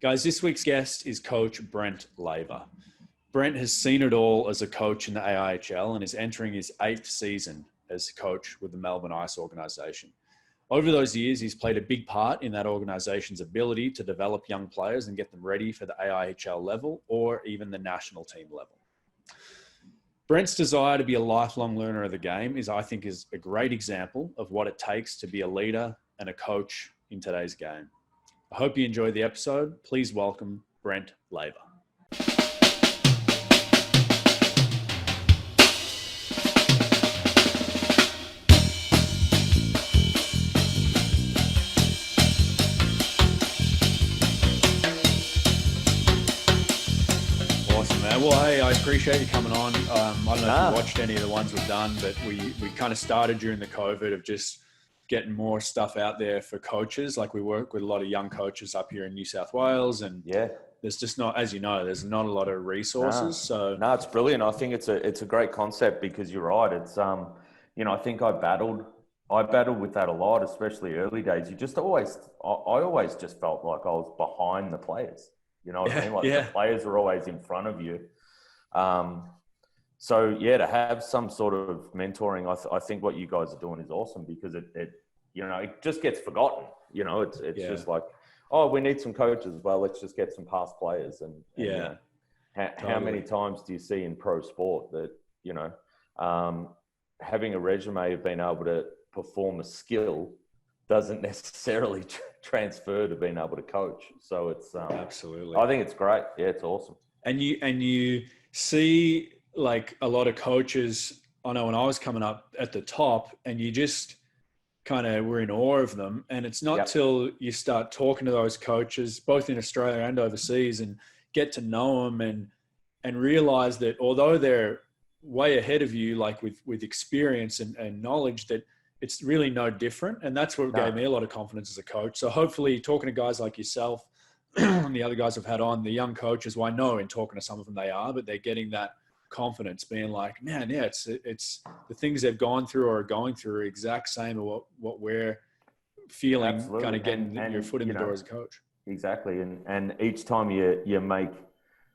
Guys, this week's guest is Coach Brent Laver. Brent has seen it all as a coach in the AIHL and is entering his 8th season as coach with the Melbourne Ice organisation. Over those years, he's played a big part in that organisation's ability to develop young players and get them ready for the AIHL level or even the national team level. Brent's desire to be a lifelong learner of the game is a great example of what it takes to be a leader and a coach in today's game. I hope you enjoyed the episode. Please welcome Brent Laver. Awesome, man. Well, hey, I appreciate you coming on. I don't know if you watched any of the ones we've done, but we kind of started during the COVID of just getting more stuff out there for coaches. Like we work with a lot of young coaches up here in New South Wales, and there's just not, as you know, there's not a lot of resources. No, it's brilliant. I think it's a great concept because you're right. It's I think I battled with that a lot, especially early days. I always just felt like I was behind the players. You know what I mean? Like the players are always in front of you. To have some sort of mentoring, I think what you guys are doing is awesome because it just gets forgotten. You know, it's just like, oh, we need some coaches. Well, let's just get some past players. How many times do you see in pro sport that, having a resume of being able to perform a skill doesn't necessarily transfer to being able to coach. So it's, absolutely, I think it's great. Yeah, it's awesome. And you see like a lot of coaches, I know when I was coming up at the top and you just kind of were in awe of them. And it's not till you start talking to those coaches, both in Australia and overseas, and get to know them and realize that although they're way ahead of you, like with experience and knowledge, that it's really no different. And that's what gave me a lot of confidence as a coach. So hopefully talking to guys like yourself and the other guys I've had on, the young coaches, well, I know in talking to some of them they are, but they're getting that confidence, being like, man, yeah, it's the things they've gone through or are going through are exact same of what we're feeling. Absolutely. Kind of getting your foot in the door as a coach. Exactly. And each time you make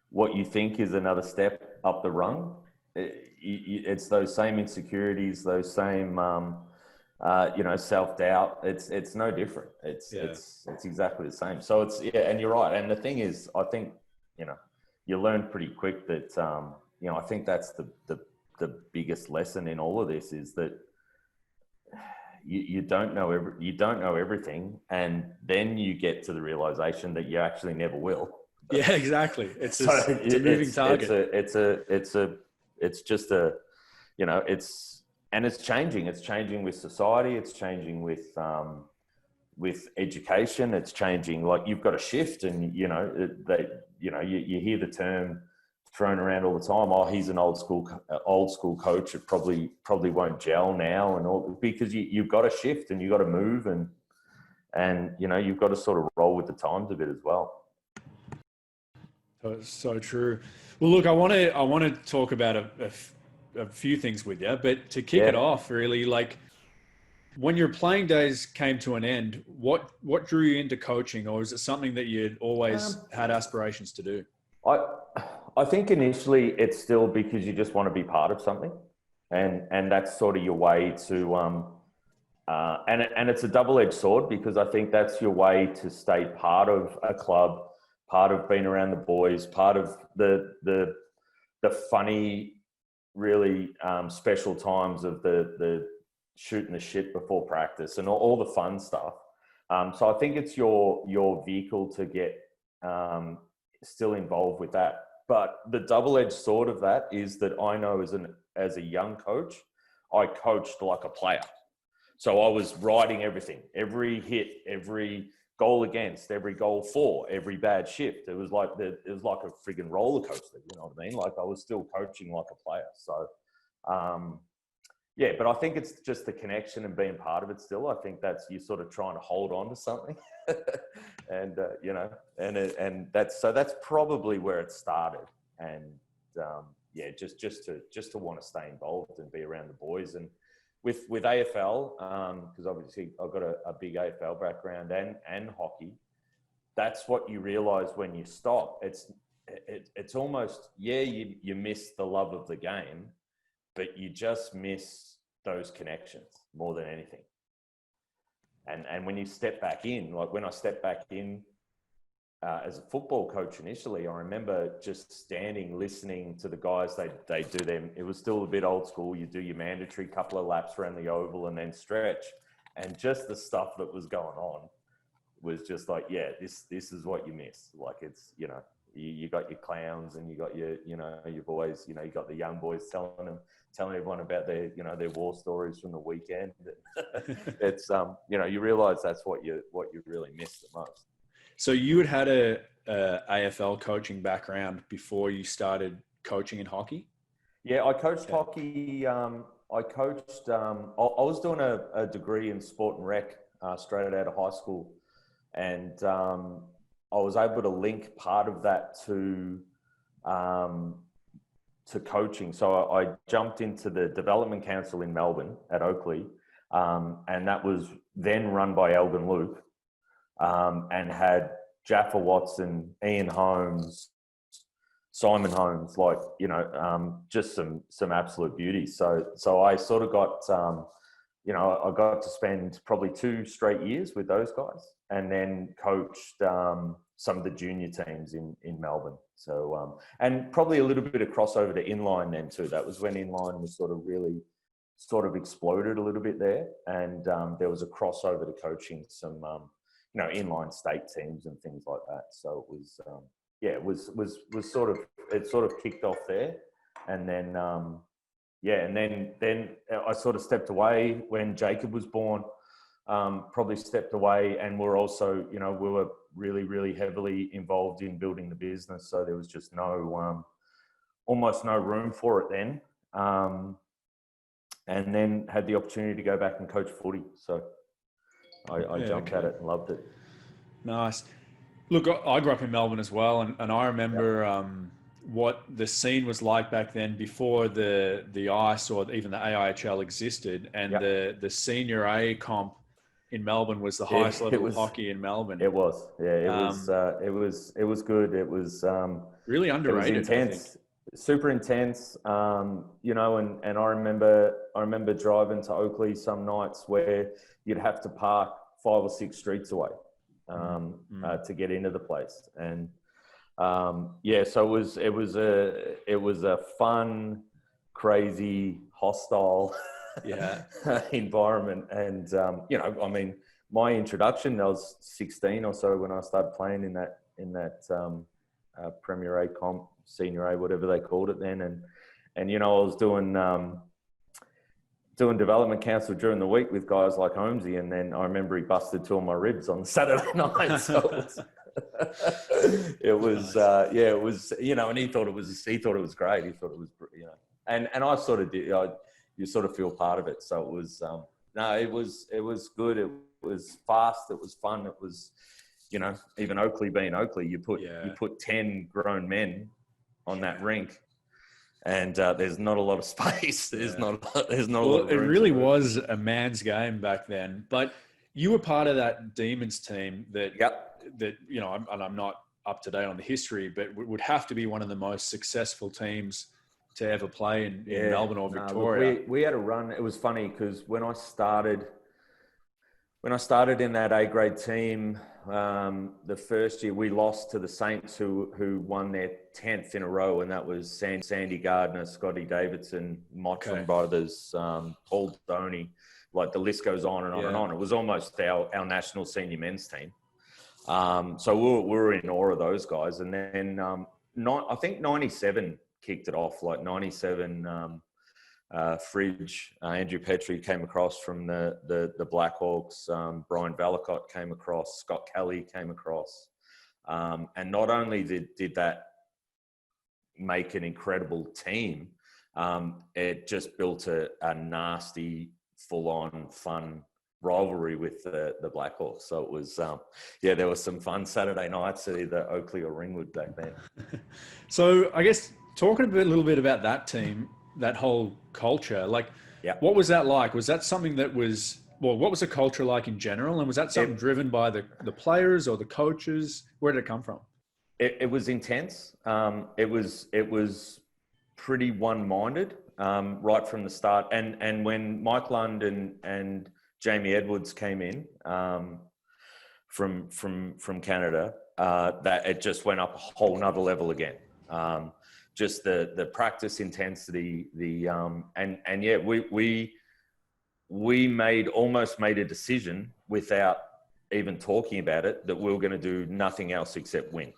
what you think is another step up the rung, it's those same insecurities, those same, self-doubt. It's no different. It's exactly the same. So and you're right. And the thing is, I think, you learn pretty quick that, I think that's the biggest lesson in all of this is that you don't know everything, and then you get to the realization that you actually never will. Yeah, exactly. It's a moving target. It's changing. It's changing with society. It's changing with education. It's changing. Like you've got to shift, and you hear the term thrown around all the time. Oh, he's an old school coach. It probably won't gel now, and all because you've got to shift and you've got to move, and you've got to sort of roll with the times a bit as well. So true. Well, look, I want to talk about a few things with you, but to kick it off, really, like when your playing days came to an end, what drew you into coaching, or is it something that you'd always had aspirations to do? I think initially it's still because you just want to be part of something, and that's sort of your way to and it's a double-edged sword because I think that's your way to stay part of a club, part of being around the boys, part of the funny, really special times of the shooting the shit before practice and all the fun stuff. So I think it's your vehicle to get still involved with that. But the double-edged sword of that is that I know as a young coach, I coached like a player. So I was writing everything, every hit, every goal against, every goal for, every bad shift. It was like a friggin' roller coaster, you know what I mean? Like I was still coaching like a player. So, but I think it's just the connection and being part of it still. I think that's you sort of trying to hold on to something, and that's probably where it started. And just to want to stay involved and be around the boys. And with AFL, because obviously I've got a big AFL background and hockey. that's what you realize when you stop. It's almost, you miss the love of the game, but you just miss those connections more than anything. And when you step back in, like when I stepped back in as a football coach initially, I remember just standing, listening to the guys. They do them. It was still a bit old school. You do your mandatory couple of laps around the oval and then stretch. And just the stuff that was going on was just like, this is what you miss. Like it's, you got your clowns and you got your boys, you got the young boys telling everyone about their war stories from the weekend. It's, you realize that's what you really miss the most. So you had a AFL coaching background before you started coaching in hockey? Yeah, I coached hockey. I was doing a degree in sport and rec straight out of high school. And I was able to link part of that to coaching. So I jumped into the Development Council in Melbourne at Oakley. And that was then run by Elgin Luke. And had Jaffa Watson, Ian Holmes, Simon Holmes, just some absolute beauties. So I sort of got, I got to spend probably 2 straight years with those guys, and then coached some of the junior teams in Melbourne. So, and probably a little bit of crossover to inline then too. That was when inline was sort of exploded a little bit there. And there was a crossover to coaching some, inline state teams and things like that. So it was, it sort of kicked off there. And then, and then I sort of stepped away when Jacob was born, probably stepped away, and we're also, we were really, really heavily involved in building the business. So there was just almost no room for it then. And then had the opportunity to go back and coach footy. So I jumped at it and loved it. Nice. Look, I grew up in Melbourne as well, and I remember what the scene was like back then before the ICE or even the AIHL existed, and the senior A comp in Melbourne was the highest level of hockey in Melbourne. It was, it was good. It was really underrated. It was intense, super intense. And I remember driving to Oakley some nights where you'd have to park 5 or 6 streets away to get into the place. And so it was a fun, crazy, hostile environment. And my introduction, I was 16 or so when I started playing in that Premier A comp, Senior A, whatever they called it then. And I was doing development council during the week with guys like Holmesy, and then I remember he busted 2 of my ribs on Saturday night. So it was, it was, and he thought it was great. He thought it was, and I sort of did. You sort of feel part of it. So it was, it was good. It was fast. It was fun. It was, even Oakley being Oakley, you put 10 grown men on that rink. And there's not a lot of space. There's not a lot of room. It really was a man's game back then. But you were part of that Demons team that and I'm not up to date on the history, but would have to be one of the most successful teams to ever play in Melbourne or Victoria. We had a run. It was funny because when I started in that A grade team, the first year we lost to the Saints, who won their 10th in a row, and that was Sandy Gardner, Scotty Davidson, Mottram brothers, Paul Doney. Like the list goes on and on and on. It was almost our national senior men's team. So we were in awe of those guys. And then I think 97 kicked it off. Like 97. Fridge, Andrew Petrie came across from the Blackhawks. Brian Vallicott came across. Scott Kelly came across. And not only did that make an incredible team, it just built a nasty, full-on, fun rivalry with the Blackhawks. So it was, there was some fun Saturday nights at either Oakley or Ringwood back then. So I guess talking a little bit about that team, that whole culture, what was that like? Was that something that was what was the culture like in general? And was that something driven by the players or the coaches? Where did it come from? It was intense. It was pretty one-minded right from the start. And when Mike Lund and Jamie Edwards came in from Canada, that it just went up a whole nother level again. Just the practice intensity, and yeah, we almost made a decision without even talking about it that we were going to do nothing else except win.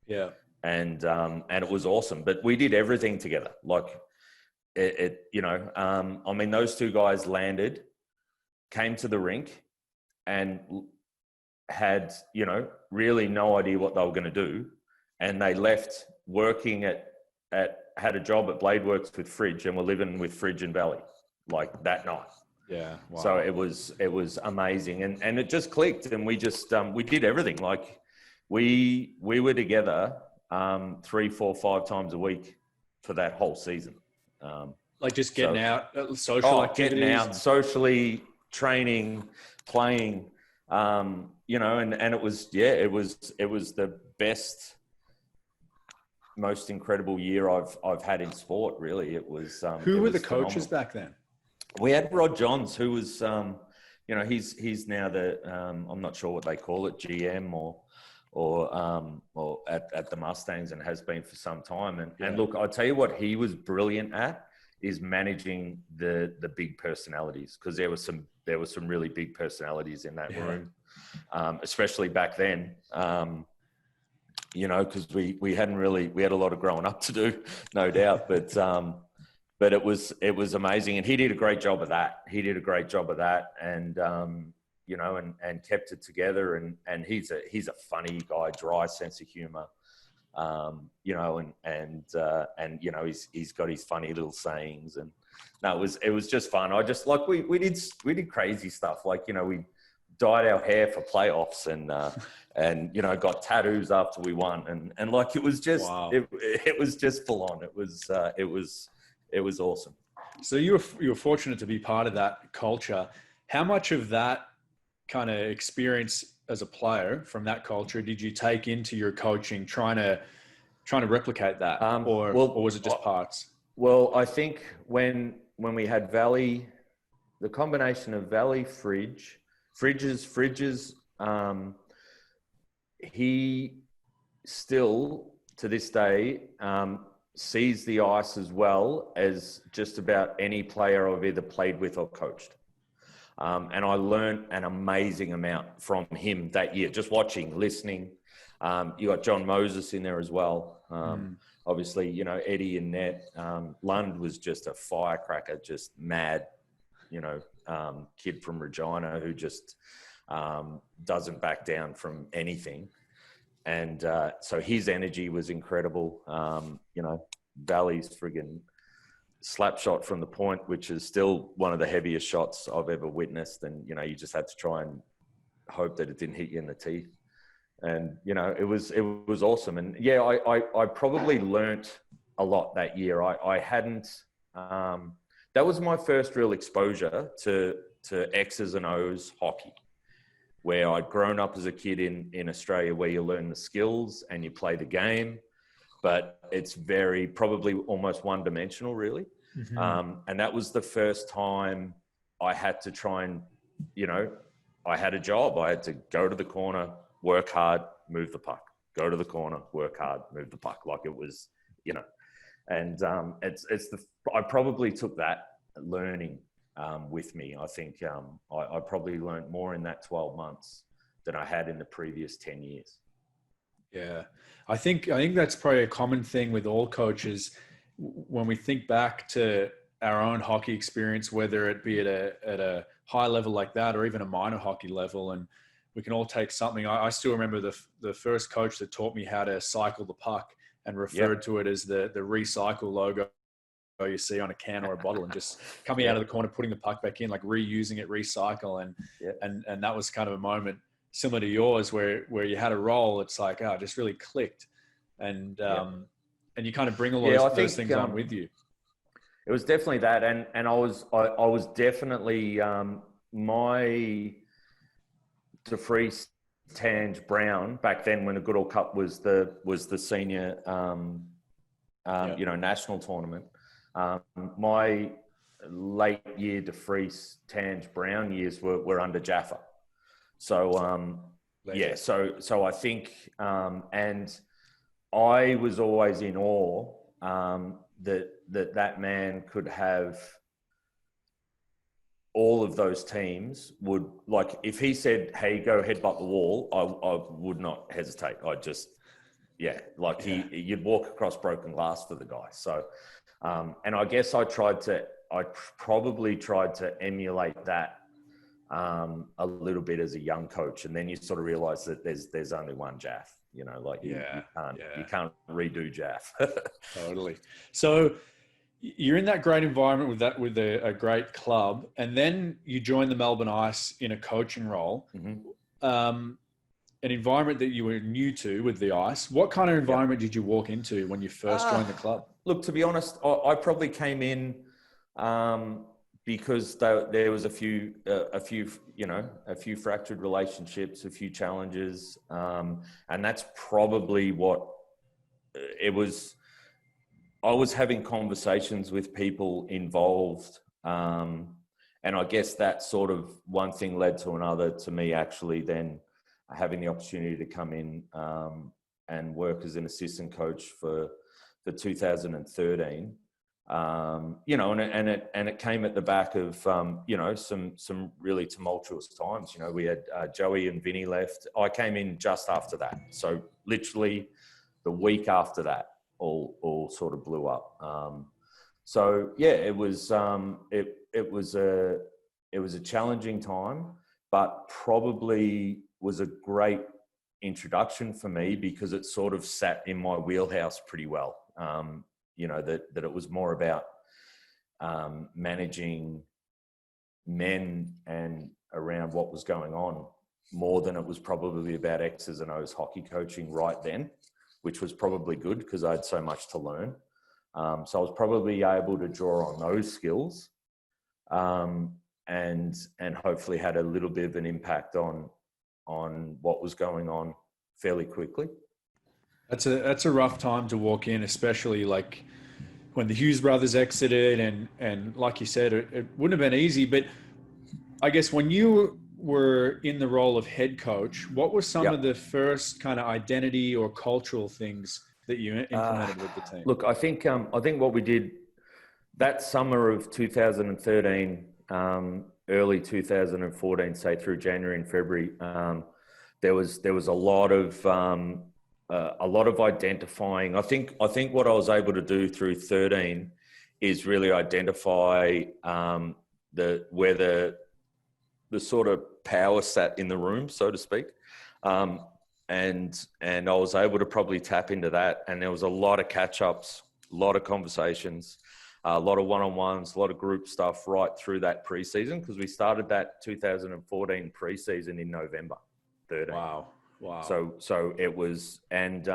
Yeah. And it was awesome, but we did everything together. Like I mean, those two guys landed, came to the rink and had, really no idea what they were going to do. And they left working had a job at Bladeworks with Fridge, and were living with Fridge and Valley like that night. Yeah. Wow. So it was amazing. And it just clicked, and we just, we did everything. Like we were together 3, 4, 5 times a week for that whole season. Like just getting out, social activities. Getting out, socially, training, playing, and it was the best, most incredible year I've had in sport. Really, it was. Who were the coaches back then? We had Rod Johns, who was, he's now the, I'm not sure what they call it, GM or at the Mustangs, and has been for some time. And look, I'll tell you what he was brilliant at is managing the big personalities, because there were some really big personalities in that room, especially back then. Because we had a lot of growing up to do, no doubt, but it was amazing, and he did a great job of that. And and kept it together, and he's a funny guy, dry sense of humor, he's got his funny little sayings, and no, it was just fun. I just like we did crazy stuff, like we dyed our hair for playoffs, and got tattoos after we won, and like it was just it was just full on. It was awesome. So you were fortunate to be part of that culture. How much of that kind of experience as a player from that culture did you take into your coaching, trying to replicate that, or was it just parts? Well, I think when we had Valley, the combination of Valley, Fridges, he still to this day sees the ice as well as just about any player I've either played with or coached. And I learned an amazing amount from him that year, just watching, listening. You got John Moses in there as well. Obviously, Eddie and Net. Lund was just a firecracker, just mad, kid from Regina who just doesn't back down from anything. And so his energy was incredible. Valley's friggin' slap shot from the point, which is still one of the heaviest shots I've ever witnessed. And, you just had to try and hope that it didn't hit you in the teeth. And, it was awesome. And yeah, I probably learnt a lot that year. I hadn't, that was my first real exposure to X's and O's hockey, where I'd grown up as a kid in Australia, where you learn the skills and you play the game, but it's probably almost one-dimensional, really. Mm-hmm. And that was the first time I had to try and, I had a job. I had to go to the corner, work hard, move the puck. Go to the corner, work hard, move the puck. Like it was, and I probably took that learning with me. I think I probably learned more in that 12 months than I had in the previous 10 years. Yeah, I think that's probably a common thing with all coaches. When we think back to our own hockey experience, whether it be at a high level like that or even a minor hockey level, and we can all take something. I still remember the first coach that taught me how to cycle the puck and referred to it as the recycle logo you see on a can or a bottle, and just coming out of the corner, putting the puck back in, like reusing it, recycle. And that was kind of a moment similar to yours where you had a role. It's like, it just really clicked. And you kind of bring all those things on with you. It was definitely that. And I was definitely, my DeFries, Tange, Brown back then when the Goodall Cup was the senior national tournament. My late year DeFries, Tange, Brown years were under Jaffa. So so I think and I was always in awe that man could have all of those teams would, like, if he said, hey, go headbutt the wall, I would not hesitate. I'd just, you'd walk across broken glass for the guy. So, and I guess I probably tried to emulate that a little bit as a young coach. And then you sort of realize that there's only one Jaff, you can't redo Jaff. Totally. So you're in that great environment with a great club, and then you join the Melbourne Ice in a coaching role, an environment that you were new to with the Ice. What kind of environment did you walk into when you first joined the club? Look, to be honest, I probably came in because there was a few fractured relationships, a few challenges, and that's probably what it was. I was having conversations with people involved, and I guess that sort of one thing led to another, to me actually then having the opportunity to come in and work as an assistant coach for 2013. And it came at the back of some really tumultuous times. We had Joey and Vinny left. I came in just after that, so literally the week after that, all sort of blew up. It was a challenging time, but probably was a great introduction for me because it sort of sat in my wheelhouse pretty well. That it was more about managing men and around what was going on more than it was probably about X's and O's hockey coaching right then, which was probably good because I had so much to learn. So I was probably able to draw on those skills and hopefully had a little bit of an impact on what was going on fairly quickly. That's a rough time to walk in, especially like when the Hughes brothers exited and like you said, it wouldn't have been easy. But I guess when you were in the role of head coach, what were some of the first kind of identity or cultural things that you implemented with the team? Look, I think what we did that summer of 2013, early 2014, say through January and February, there was a lot of identifying. I think what I was able to do through 13 is really identify where the sort of power sat in the room, so to speak. And I was able to probably tap into that. And there was a lot of catch-ups, a lot of conversations, a lot of one-on-ones, a lot of group stuff right through that preseason, because we started that 2014 preseason in November 13. Wow. So it was, and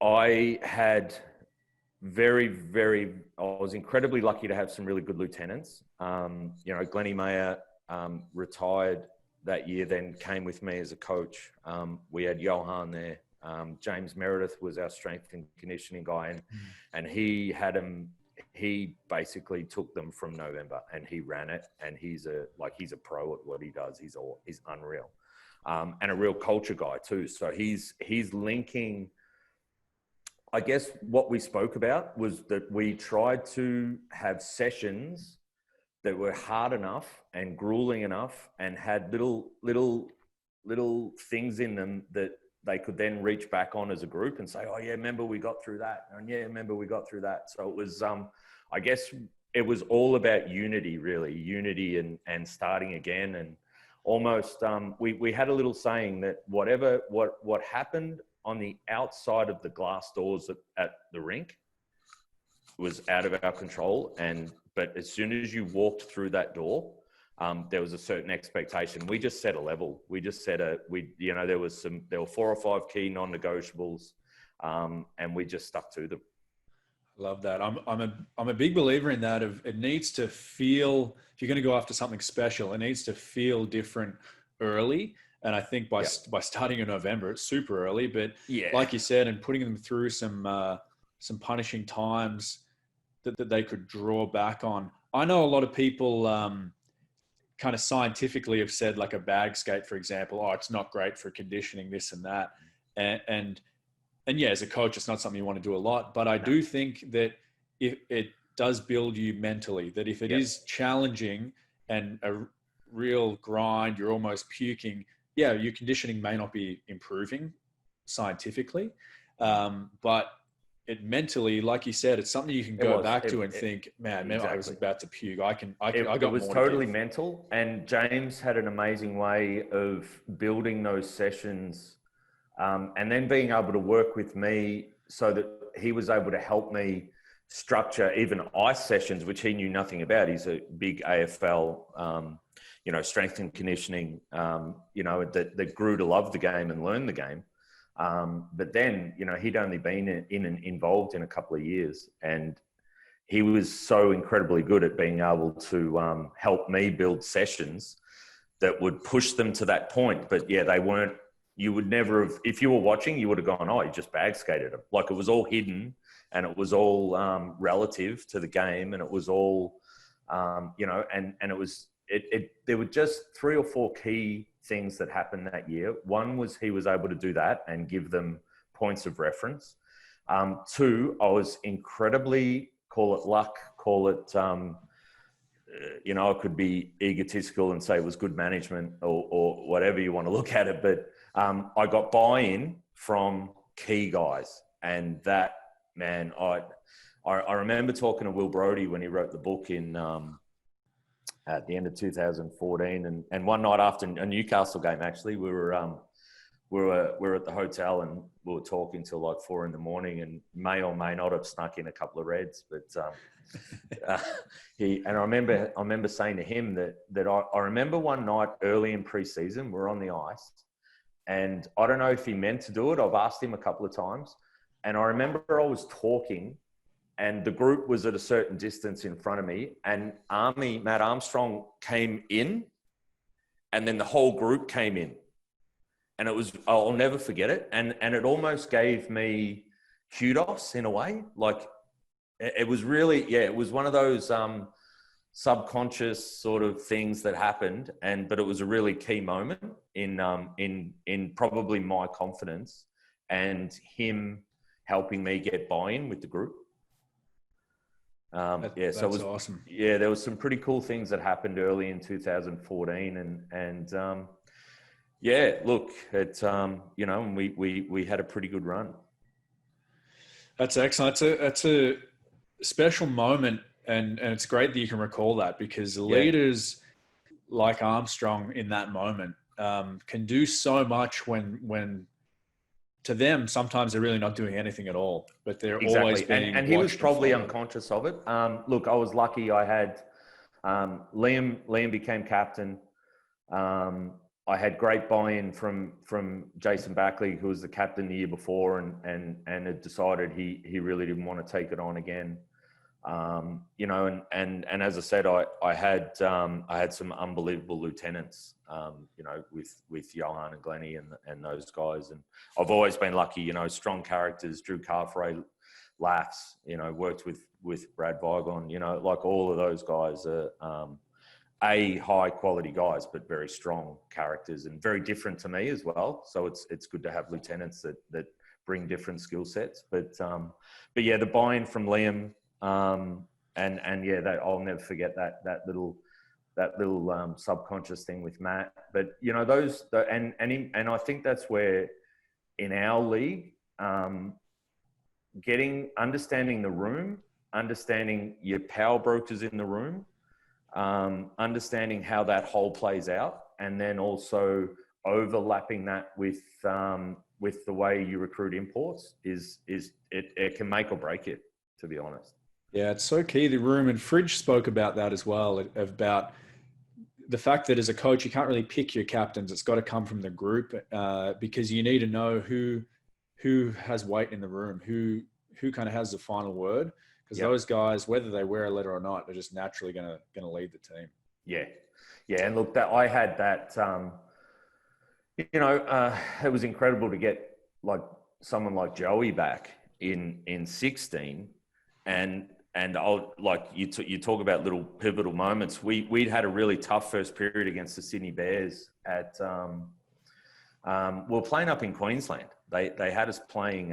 I had I was incredibly lucky to have some really good lieutenants. Glennie Mayer retired that year, then came with me as a coach. We had Johan there. James Meredith was our strength and conditioning guy, and he basically took them from November and he ran it, and he's a pro at what he does. He's unreal. And a real culture guy too. So he's linking, I guess what we spoke about was that we tried to have sessions that were hard enough and grueling enough and had little things in them that they could then reach back on as a group and say, oh yeah, remember we got through that. And yeah, remember we got through that. So it was, I guess it was all about unity, really, unity and starting again. And almost, we had a little saying that what happened on the outside of the glass doors at the rink was out of our control. But as soon as you walked through that door, there was a certain expectation. We just set a level. We just set there were 4 or 5 key non-negotiables, and we just stuck to them. Love that. I'm a big believer in that. Of it needs to feel, if you're going to go after something special, it needs to feel different early. And I think by starting in November, it's super early. But like you said, and putting them through some punishing times that they could draw back on. I know a lot of people kind of scientifically have said, like a bag skate, for example, oh, it's not great for conditioning, this and that. And yeah, as a coach, it's not something you want to do a lot. But I do think that if it does build you mentally, that if it is challenging and a real grind, you're almost puking, your conditioning may not be improving scientifically. But it mentally, like you said, it's something you can go back to and think, man, I was about to puke. It was totally mental. And James had an amazing way of building those sessions, and then being able to work with me so that he was able to help me structure even ice sessions, which he knew nothing about. He's a big AFL, strength and conditioning, that grew to love the game and learn the game. But then, he'd only been involved in a couple of years, and he was so incredibly good at being able to help me build sessions that would push them to that point. But they weren't, you would never have, if you were watching, you would have gone, oh, you just bag skated him. Like, it was all hidden, and it was all relative to the game, and it was all, and it was, there were just 3 or 4 key things that happened that year. One was he was able to do that and give them points of reference. 2, I was incredibly, call it luck, call it, I could be egotistical and say it was good management or whatever you want to look at it. But I got buy-in from key guys. And that, man, I remember talking to Will Brodie when he wrote the book in, at the end of 2014, and one night after a Newcastle game, actually, we were at the hotel and we were talking till like 4 a.m, and may or may not have snuck in a couple of reds, but I remember saying to him that I remember one night early in pre-season, we're on the ice, and I don't know if he meant to do it. I've asked him a couple of times, and I remember I was talking, and the group was at a certain distance in front of me, and Matt Armstrong came in, and then the whole group came in. And it was, I'll never forget it. And it almost gave me kudos in a way. Like, it was really, it was one of those subconscious sort of things that happened. But it was a really key moment in probably my confidence and him helping me get buy-in with the group. So it was awesome. Yeah, there was some pretty cool things that happened early in 2014, and look, it's and we had a pretty good run. That's excellent. That's a special moment, and it's great that you can recall that, because leaders like Armstrong in that moment can do so much when to them, sometimes they're really not doing anything at all, but they're always being and he was probably unconscious of it. Look, I was lucky. I had Liam became captain. I had great buy-in from Jason Backley, who was the captain the year before, and had decided he really didn't want to take it on again. And as I said, I had some unbelievable lieutenants, with Johan and Glennie and those guys. And I've always been lucky, strong characters. Drew Carfrey, Laths, worked with Brad Vigon, like all of those guys are high quality guys, but very strong characters and very different to me as well. So it's good to have lieutenants that bring different skill sets. But the buy-in from Liam. That I'll never forget that little subconscious thing with Matt. But and I think that's where in our league, understanding the room, understanding your power brokers in the room, understanding how that whole plays out, and then also overlapping that with the way you recruit imports it can make or break it, to be honest. Yeah, it's so key, the room. And Fridge spoke about that as well, about the fact that as a coach, you can't really pick your captains. It's got to come from the group, because you need to know who has weight in the room, who who kind of has the final word, because those guys, whether they wear a letter or not, are just naturally going to lead the team. Yeah. Yeah. And look, that I had that, it was incredible to get like someone like Joey back in 16, and I'll like you talk about little pivotal moments. We'd had a really tough first period against the Sydney Bears at we were playing up in Queensland. They had us playing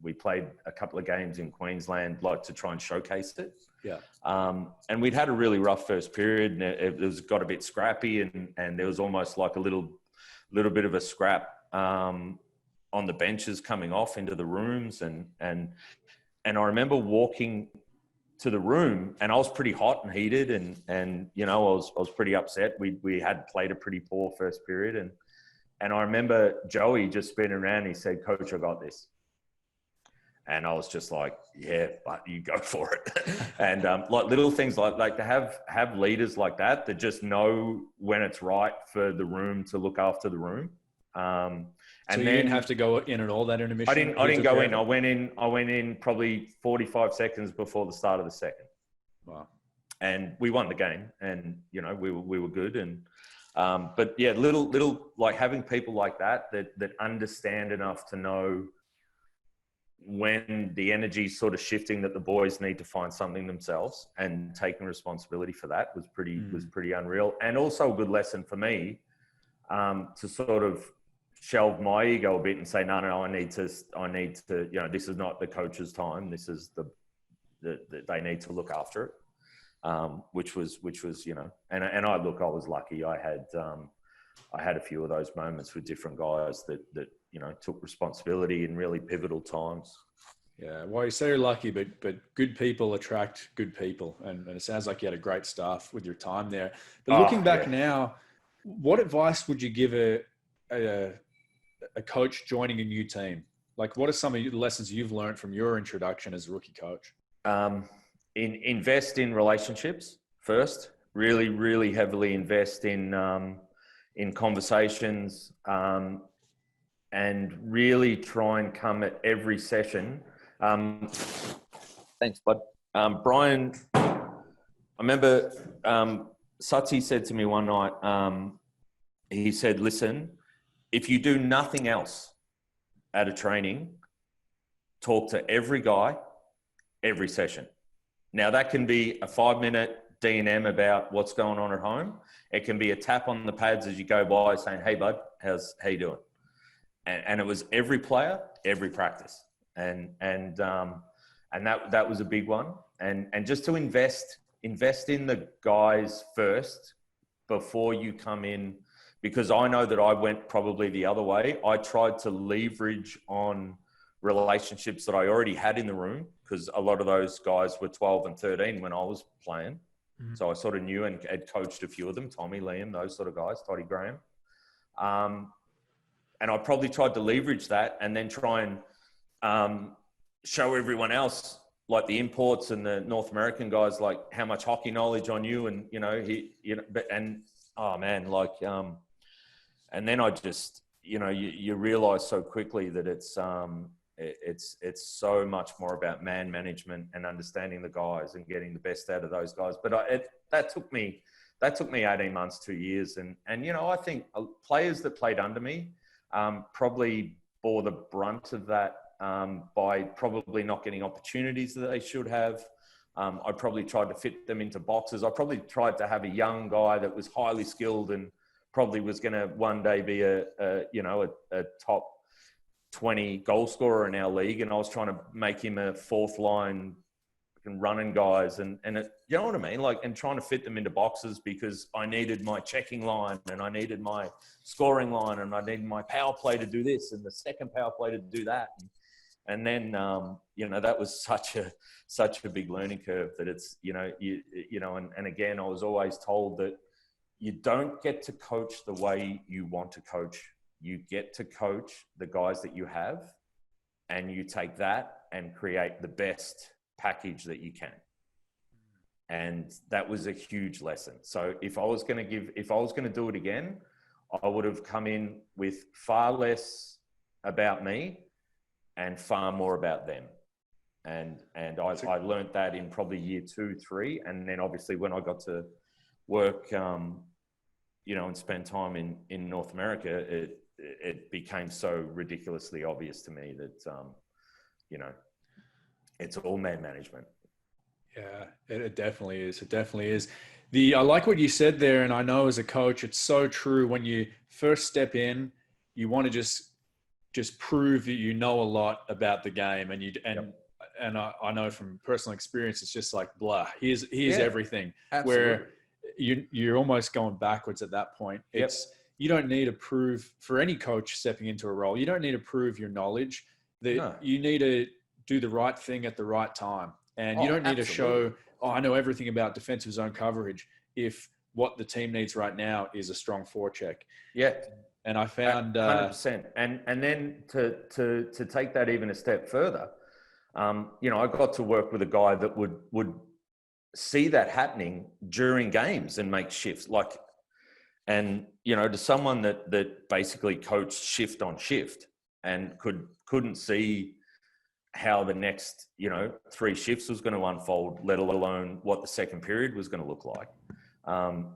we played a couple of games in Queensland like to try and showcase it. Yeah. And we'd had a really rough first period, and it was got a bit scrappy, and there was almost like a little bit of a scrap on the benches coming off into the rooms, and I remember walking to the room, and I was pretty hot and heated, and I was pretty upset. We had played a pretty poor first period, and I remember Joey just spinning around. He said, "Coach, I got this." And I was just like, "Yeah, but you go for it." And like little things like to have leaders like that just know when it's right for the room to look after the room. And so you didn't have to go in at all that intermission? I didn't go in. I went in probably 45 seconds before the start of the second. Wow. And we won the game, and we were good. And but yeah, little like having people like that understand enough to know when the energy's sort of shifting, that the boys need to find something themselves, and taking responsibility for that was pretty unreal. And also a good lesson for me to sort of shelve my ego a bit and say, no, I need to, this is not the coach's time. This is they need to look after it. Which was, and I was lucky. I had a few of those moments with different guys that took responsibility in really pivotal times. Yeah, well, you say you're lucky, but good people attract good people, and it sounds like you had a great staff with your time there. But looking back now, what advice would you give a coach joining a new team? Like, what are some of the lessons you've learned from your introduction as a rookie coach? Invest in relationships first. Really, really heavily invest in conversations, and really try and come at every session. Thanks, bud. Brian, I remember Satsi said to me one night, he said, "Listen, if you do nothing else at a training, talk to every guy, every session." Now that can be a 5-minute D&M about what's going on at home. It can be a tap on the pads as you go by saying, "Hey bud, how you doing?" And it was every player, every practice. And that was a big one. And just to invest in the guys first before you come in, because I know that I went probably the other way. I tried to leverage on relationships that I already had in the room, because a lot of those guys were 12 and 13 when I was playing. Mm-hmm. So I sort of knew and had coached a few of them, Tommy, Liam, those sort of guys, Toddy Graham. And I probably tried to leverage that and then try and show everyone else, like the imports and the North American guys, like how much hockey knowledge on you. And, and then I just, you realize so quickly that it's so much more about man management and understanding the guys and getting the best out of those guys. But that took me 18 months, 2 years. And I think players that played under me probably bore the brunt of that by probably not getting opportunities that they should have. I probably tried to fit them into boxes. I probably tried to have a young guy that was highly skilled and probably was going to one day be a top 20 goal scorer in our league. And I was trying to make him a fourth line running guys and it, you know what I mean? Like, and trying to fit them into boxes because I needed my checking line and I needed my scoring line and I needed my power play to do this and the second power play to do that. And then, that was such a big learning curve that it's, and again, I was always told that you don't get to coach the way you want to coach. You get to coach the guys that you have, and you take that and create the best package that you can. And that was a huge lesson. So if I was going to do it again, I would have come in with far less about me and far more about them. And I learned that in probably year 2, 3. And then obviously when I got to work, you know, and spend time in North America, it became so ridiculously obvious to me that, you know, it's all man management. Yeah, it definitely is. It definitely is. I like what you said there. And I know as a coach, it's so true. When you first step in, you want to just prove that you know a lot about the game. And I know from personal experience, it's just like, blah, here's everything. Absolutely. Where you're almost going backwards at that point. You don't need to prove, for any coach stepping into a role, you don't need to prove your knowledge. You need to do the right thing at the right time. And you don't need to show, I know everything about defensive zone coverage if what the team needs right now is a strong forecheck. Yeah. And I found 100%. And then to take that even a step further, you know, I got to work with a guy that would see that happening during games and make shifts. And you know, to someone that basically coached shift on shift and couldn't see how the next, you know, 3 shifts was going to unfold, let alone what the second period was going to look like.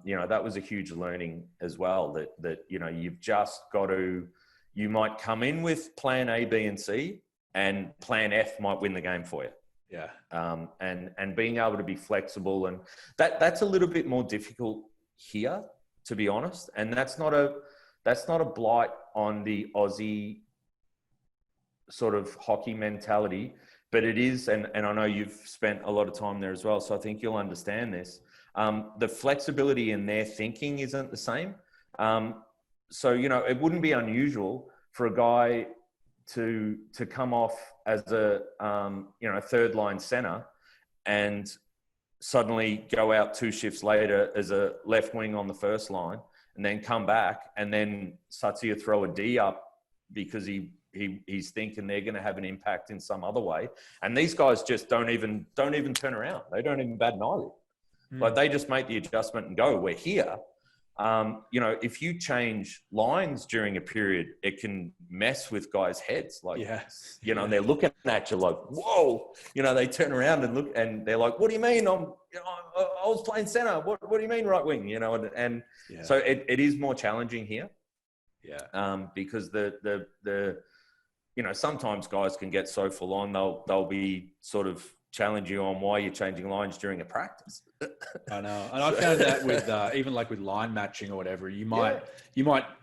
You know, that was a huge learning as well, that, you know, you've just got to, you might come in with plan A, B, and C, and plan F might win the game for you. Yeah. And being able to be flexible, and that's a little bit more difficult here, to be honest. And that's not a blight on the Aussie sort of hockey mentality, but it is, and I know you've spent a lot of time there as well, so I think you'll understand this. The flexibility in their thinking isn't the same. So, you know, it wouldn't be unusual for a guy to come off as a, you know, third line center and suddenly go out 2 shifts later as a left wing on the first line, and then come back and then Satya throw a D up because he's thinking they're going to have an impact in some other way. And these guys just don't even turn around. They don't even bat an eyelid. Like, they just make the adjustment and go. We're here. You know, if you change lines during a period, it can mess with guys' heads. Like, you know, they're looking at you like, whoa, you know, they turn around and look, and they're like, what do you mean? I was playing center. What do you mean right wing? You know, and so it is more challenging here. Yeah. Because the you know, sometimes guys can get so full on, they'll be sort of challenge you on why you're changing lines during a practice. I know. And I found that with even like with line matching or whatever, you might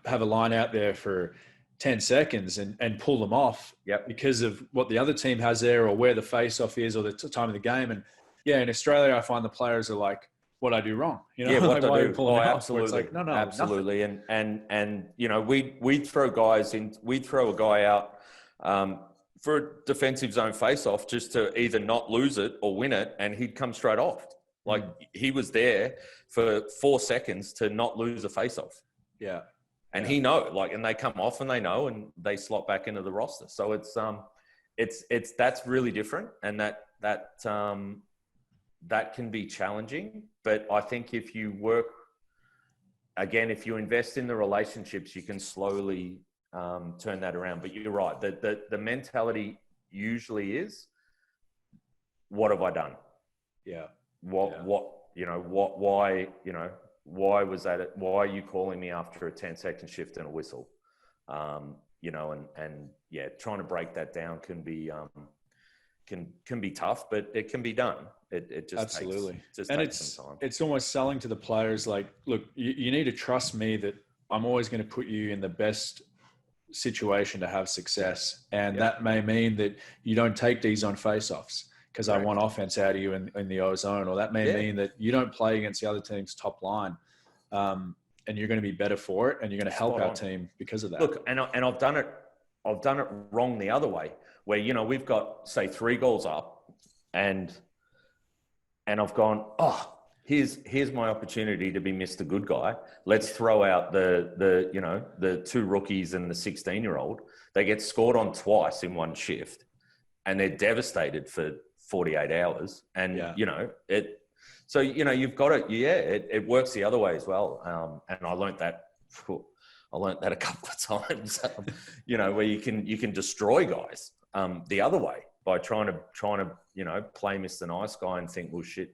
have a line out there for 10 seconds and pull them off because of what the other team has there, or where the face-off is, or the time of the game. And in Australia, I find the players are like, what I do wrong? You know, what like, I do. Oh, absolutely. It's like, no, absolutely. And you know, we'd throw a guy out for a defensive zone face-off just to either not lose it or win it, and he'd come straight off. Like, he was there for 4 seconds to not lose a face-off. Yeah. And he know, like, and they come off and they know, and they slot back into the roster. So it's that's really different, and that can be challenging. But I think if you invest in the relationships, you can slowly turn that around. But you're right. The mentality usually is, what have I done? Yeah. Why was that? Why are you calling me after a 10-second shift and a whistle? You know, and trying to break that down can be tough, but it can be done. It just takes some time. It's almost selling to the players like, look, you need to trust me that I'm always going to put you in the best situation to have success. And that may mean that you don't take Ds on face-offs because I want offense out of you in the O zone, or that may mean that you don't play against the other team's top line. And you're going to be better for it, and you're going to help our team because of that. Look, and I've done it wrong the other way, where, you know, we've got, say, 3 goals up, and I've gone, here's my opportunity to be Mr. Good Guy. Let's throw out the 2 rookies and the 16-year-old. They get scored on twice in one shift, and they're devastated for 48 hours. And you know it. So, you know, you've got it. It works the other way as well. And I learned that a couple of times. You know, where you can destroy guys. the other way by trying to play Mr. Nice Guy and think, well, shit,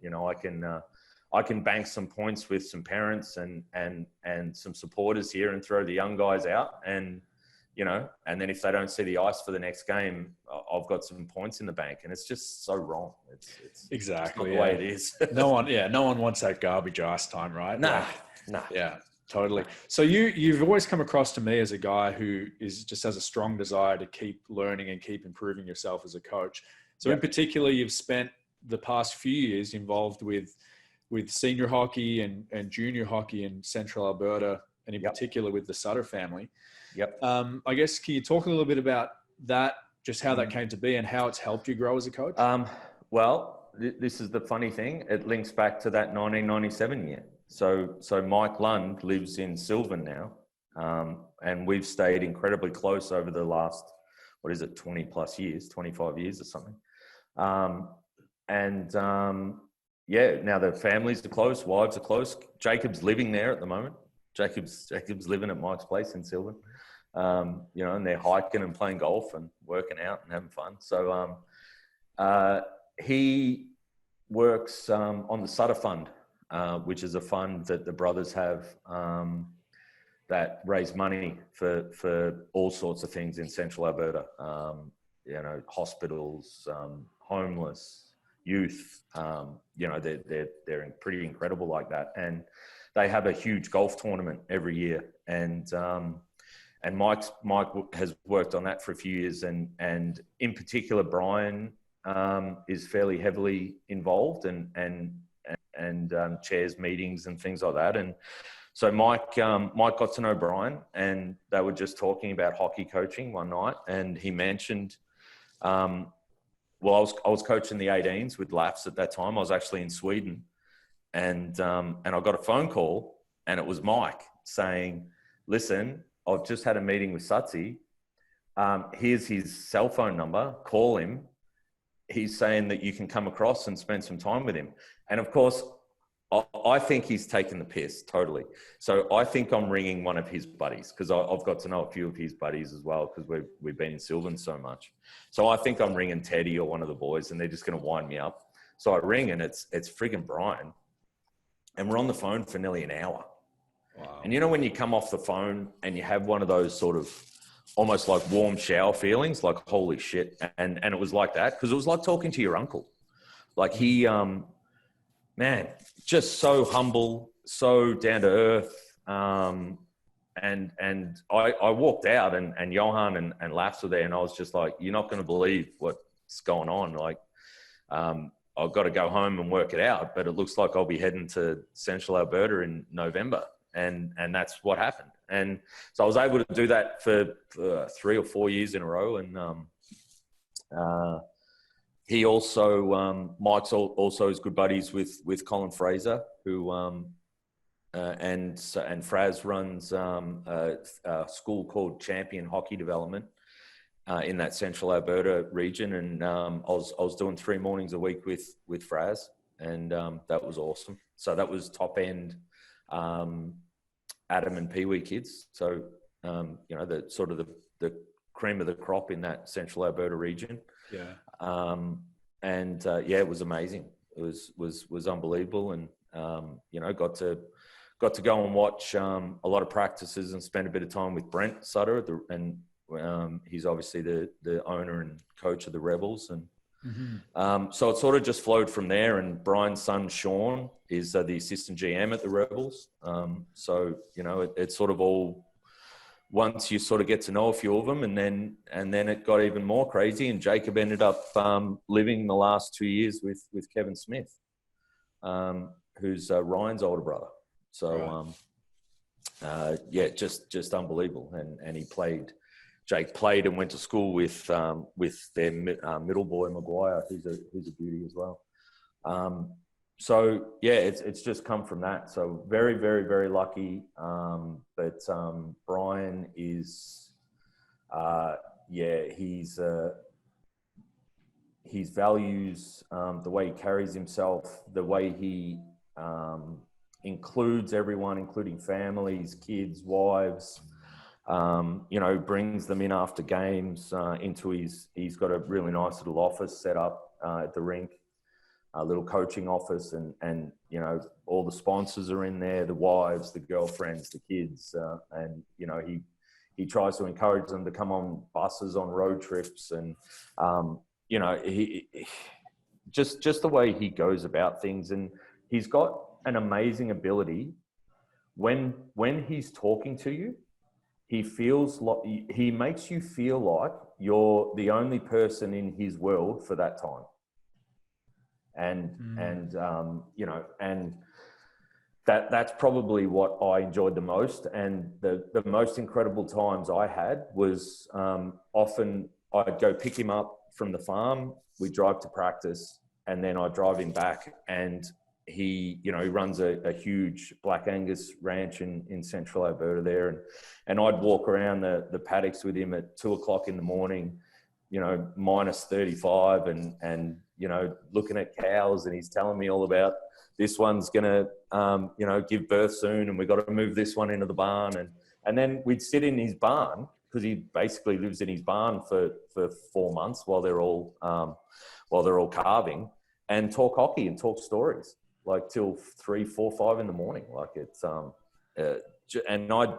I can bank some points with some parents and some supporters here and throw the young guys out, and and then if they don't see the ice for the next game, I've got some points in the bank, and it's just so wrong. It's exactly the way it is. No one wants that garbage ice time, right? Nah. Yeah, totally. So you've always come across to me as a guy who just has a strong desire to keep learning and keep improving yourself as a coach. So in particular, you've spent the past few years involved with senior hockey and junior hockey in Central Alberta, and in particular with the Sutter family. Yep. I guess, can you talk a little bit about that, just how that came to be and how it's helped you grow as a coach? Well, this is the funny thing. It links back to that 1997 year. So Mike Lund lives in Sylvan now, and we've stayed incredibly close over the last, 20 plus years, 25 years or something. Now the families are close, wives are close. Jacob's living there at the moment. Jacob's living at Mike's place in Sylvan. And they're hiking and playing golf and working out and having fun. So he works on the Sutter Fund, which is a fund that the brothers have that raise money for all sorts of things in Central Alberta. Hospitals, homeless, youth. They're pretty incredible like that, and they have a huge golf tournament every year. And Mike has worked on that for a few years, and in particular, Brian is fairly heavily involved and chairs meetings and things like that. And so Mike got to know Brian, and they were just talking about hockey coaching one night, and he mentioned, I was coaching the 18s with Laps at that time. I was actually in Sweden, and I got a phone call, and it was Mike saying, "Listen, I've just had a meeting with Sutsy. Here's his cell phone number. Call him. He's saying that you can come across and spend some time with him." And of course, I think he's taken the piss totally. So I think I'm ringing one of his buddies, because I've got to know a few of his buddies as well, because we've been in Sylvan so much. So I think I'm ringing Teddy or one of the boys, and they're just going to wind me up. So I ring, and it's friggin' Brian, and we're on the phone for nearly an hour. Wow. And when you come off the phone and you have one of those sort of almost like warm shower feelings, like, holy shit. And it was like that, because it was like talking to your uncle. Like he, man, just so humble, so down to earth. And I walked out, and Johan and Laps were there, and I was just like, you're not going to believe what's going on. Like, I've got to go home and work it out, but it looks like I'll be heading to Central Alberta in November. And that's what happened. And so I was able to do that for 3 or 4 years in a row. And he also, Mike's also is good buddies with Colin Fraser, who, and Fraz runs a school called Champion Hockey Development in that Central Alberta region. And I was doing 3 mornings a week with Fraz, and that was awesome. So that was top end Adam and Pee Wee kids. So, the sort of the cream of the crop in that Central Alberta region. Yeah. It was amazing. It was unbelievable. And, got to go and watch a lot of practices and spend a bit of time with Brent Sutter, he's obviously the owner and coach of the Rebels. And so it sort of just flowed from there. And Brian's son, Sean, is the assistant GM at the Rebels. It's sort of all, once you sort of get to know a few of them, and then it got even more crazy. And Jacob ended up living the last 2 years with Kevin Smith, who's Ryan's older brother. So, just unbelievable. And Jake played and went to school with their middle boy, Maguire, who's a beauty as well. It's just come from that. So very, very, very lucky. But Brian is, his values, the way he carries himself, the way he includes everyone, including families, kids, wives, You know, brings them in after games he's got a really nice little office set up at the rink, a little coaching office, and you know, all the sponsors are in there, the wives, the girlfriends, the kids, and you know, he tries to encourage them to come on buses on road trips, and you know, he just the way he goes about things, and he's got an amazing ability when he's talking to you. He feels like he makes you feel like you're the only person in his world for that time. And you know, and that's probably what I enjoyed the most. And the most incredible times I had was often I'd go pick him up from the farm, we drive to practice, and then I'd drive him back, and he, you know, he runs a huge Black Angus ranch in Central Alberta there. And I'd walk around the paddocks with him at 2 o'clock in the morning, you know, minus 35, and, you know, looking at cows, and he's telling me all about this one's going to, you know, give birth soon, and we've got to move this one into the barn. And then we'd sit in his barn, because he basically lives in his barn for 4 months while they're all calving, and talk hockey and talk stories, like till 3, 4, 5 in the morning. Like it's, and I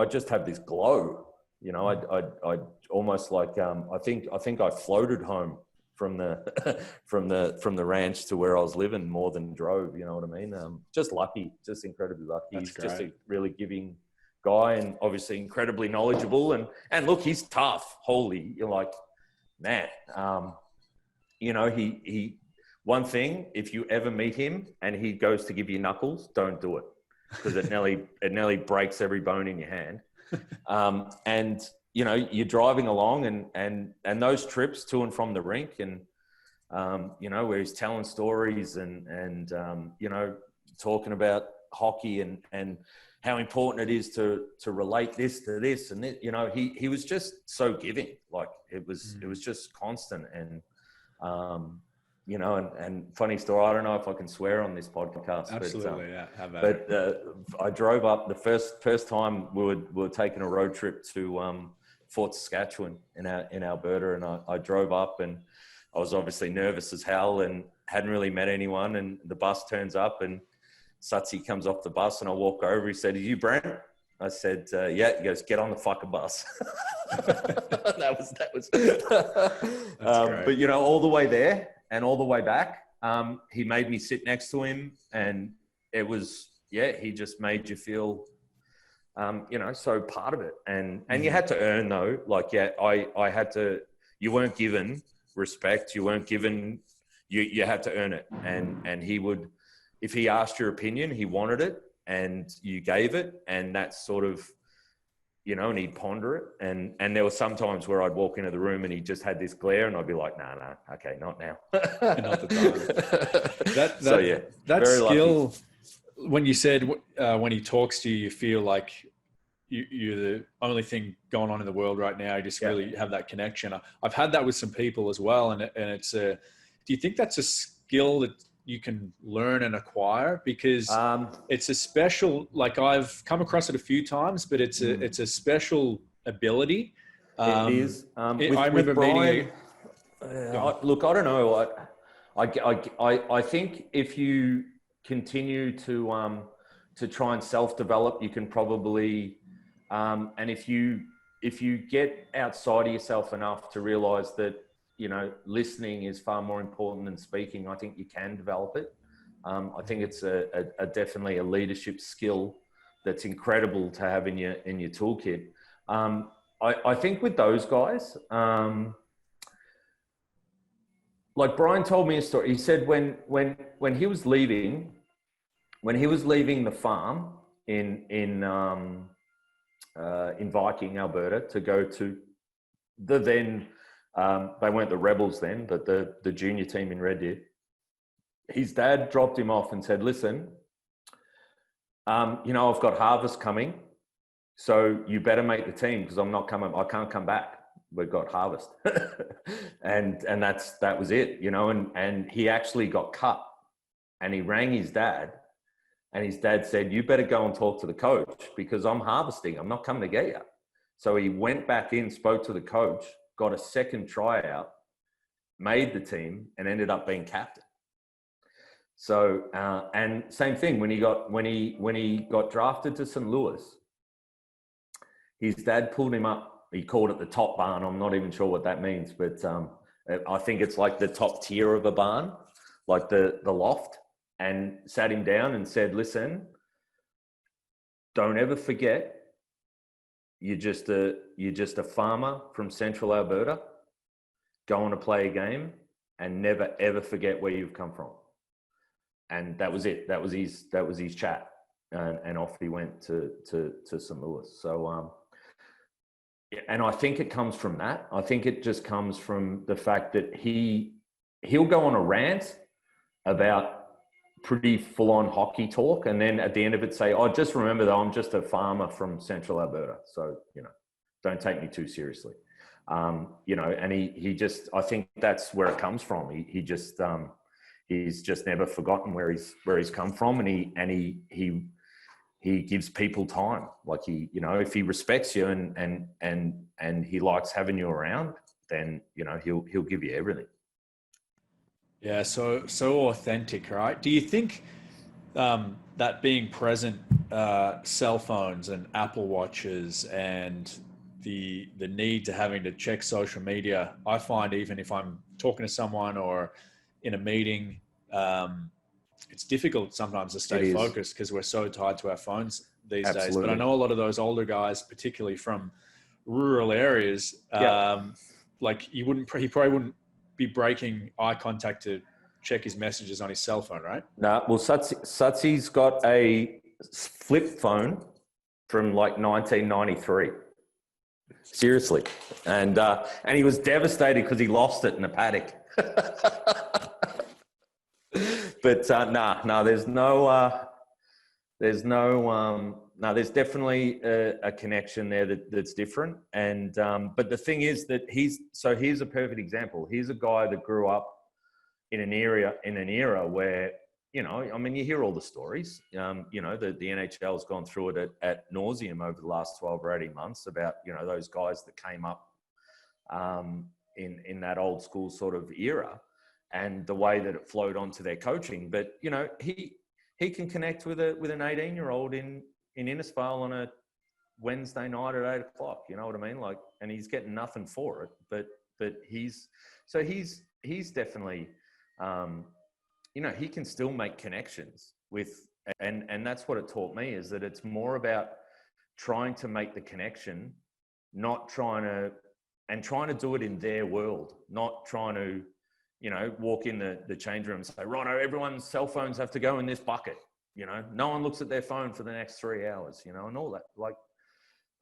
just have this glow, you know, I almost like, I think I floated home from the ranch to where I was living more than drove, you know what I mean? Just lucky, just incredibly lucky. That's He's great. just a really giving guy, and obviously incredibly knowledgeable, and look, he's tough. Holy, you're like, man, you know, he one thing, if you ever meet him and he goes to give you knuckles, don't do it, because it nearly breaks every bone in your hand. And you know, you're driving along, and those trips to and from the rink, and you know, where he's telling stories and you know, talking about hockey and how important it is to relate this to this and it, you know, he was just so giving. Like it was just constant. And you know, and funny story, I don't know if I can swear on this podcast. Absolutely, yeah. How about but I drove up the first time we were taking a road trip to Fort Saskatchewan in Alberta, and I drove up, and I was obviously nervous as hell and hadn't really met anyone, and the bus turns up, and Sutsy comes off the bus, and I walk over. He said, "Are you Brent?" I said, "Yeah." He goes, "Get on the fucking bus." that was. But you know, all the way there and all the way back, he made me sit next to him, and it was, yeah, he just made you feel, you know, so part of it. And you had to earn though. Like, yeah, I had to. You weren't given respect. You weren't given. You had to earn it. And he would. If he asked your opinion, he wanted it, and you gave it, and that's sort of, you know, and he'd ponder it. And there were some times where I'd walk into the room and he just had this glare, and I'd be like, nah, okay, not now. Not the time. So yeah, that very skill, lucky. when you said when he talks to you, you feel like you're the only thing going on in the world right now. You just really have that connection. I've had that with some people as well, and it's do you think that's a skill that you can learn and acquire? Because it's a special, like I've come across it a few times, but it's a special ability. It is. I remember Brian, meeting. Look, I don't know. I think if you continue to try and self-develop, you can probably, and if you get outside of yourself enough to realize that, you know, listening is far more important than speaking, I think you can develop it. I think it's a definitely a leadership skill that's incredible to have in your toolkit. I think with those guys, like Brian told me a story. He said when he was leaving the farm in Viking, Alberta, to go to the then. They weren't the Rebels then, but the junior team in Red Deer. His dad dropped him off and said, "Listen, you know, I've got harvest coming, so you better make the team, because I'm not coming. I can't come back. We've got harvest." and that was it, you know. And he actually got cut, and he rang his dad And his dad said, you better go and talk to the coach because I'm harvesting. I'm not coming to get you. So he went back in, spoke to the coach, got a second tryout, made the team, and ended up being captain. So, and same thing when he got drafted to St. Louis, his dad pulled him up. He called it the top barn. I'm not even sure what that means, but I think it's like the top tier of a barn, like the loft, and sat him down and said, listen, don't ever forget, you're just a farmer from Central Alberta, go on to play a game and never, ever forget where you've come from. And that was it. That was his chat. And off he went to St. Louis. So, and I think it comes from that. I think it just comes from the fact that he'll go on a rant about pretty full-on hockey talk, and then at the end of it say, "Oh, just remember that I'm just a farmer from Central Alberta, so don't take me too seriously." And he just, I think that's where it comes from. He just he's just never forgotten where he's come from, and he gives people time. Like if he respects you and he likes having you around, then he'll give you everything. Yeah, so authentic, right? Do you think that being present, cell phones and Apple Watches and the need to having to check social media, I find even if I'm talking to someone or in a meeting, it's difficult sometimes to stay focused because we're so tied to our phones these days. But I know a lot of those older guys, particularly from rural areas, like he probably wouldn't be breaking eye contact to check his messages on his cell phone, right? No, well, Satsi's got a flip phone from like 1993. Seriously. And he was devastated because he lost it in a paddock. But there's definitely a connection there that's different. And but the thing is that here's a perfect example. He's a guy that grew up in an era where, you hear all the stories. The NHL has gone through it at nauseum over the last 12 or 18 months about, those guys that came up in that old school sort of era and the way that it flowed onto their coaching. But, he can connect with an 18-year-old in Innisfail on a Wednesday night at 8 o'clock. You know what I mean? Like, and he's getting nothing for it, but he's definitely, he can still make connections with, and that's what it taught me, is that it's more about trying to make the connection, not trying to do it in their world, not trying to, walk in the change room and say, righto, everyone's cell phones have to go in this bucket. No one looks at their phone for the next 3 hours, and all that. Like,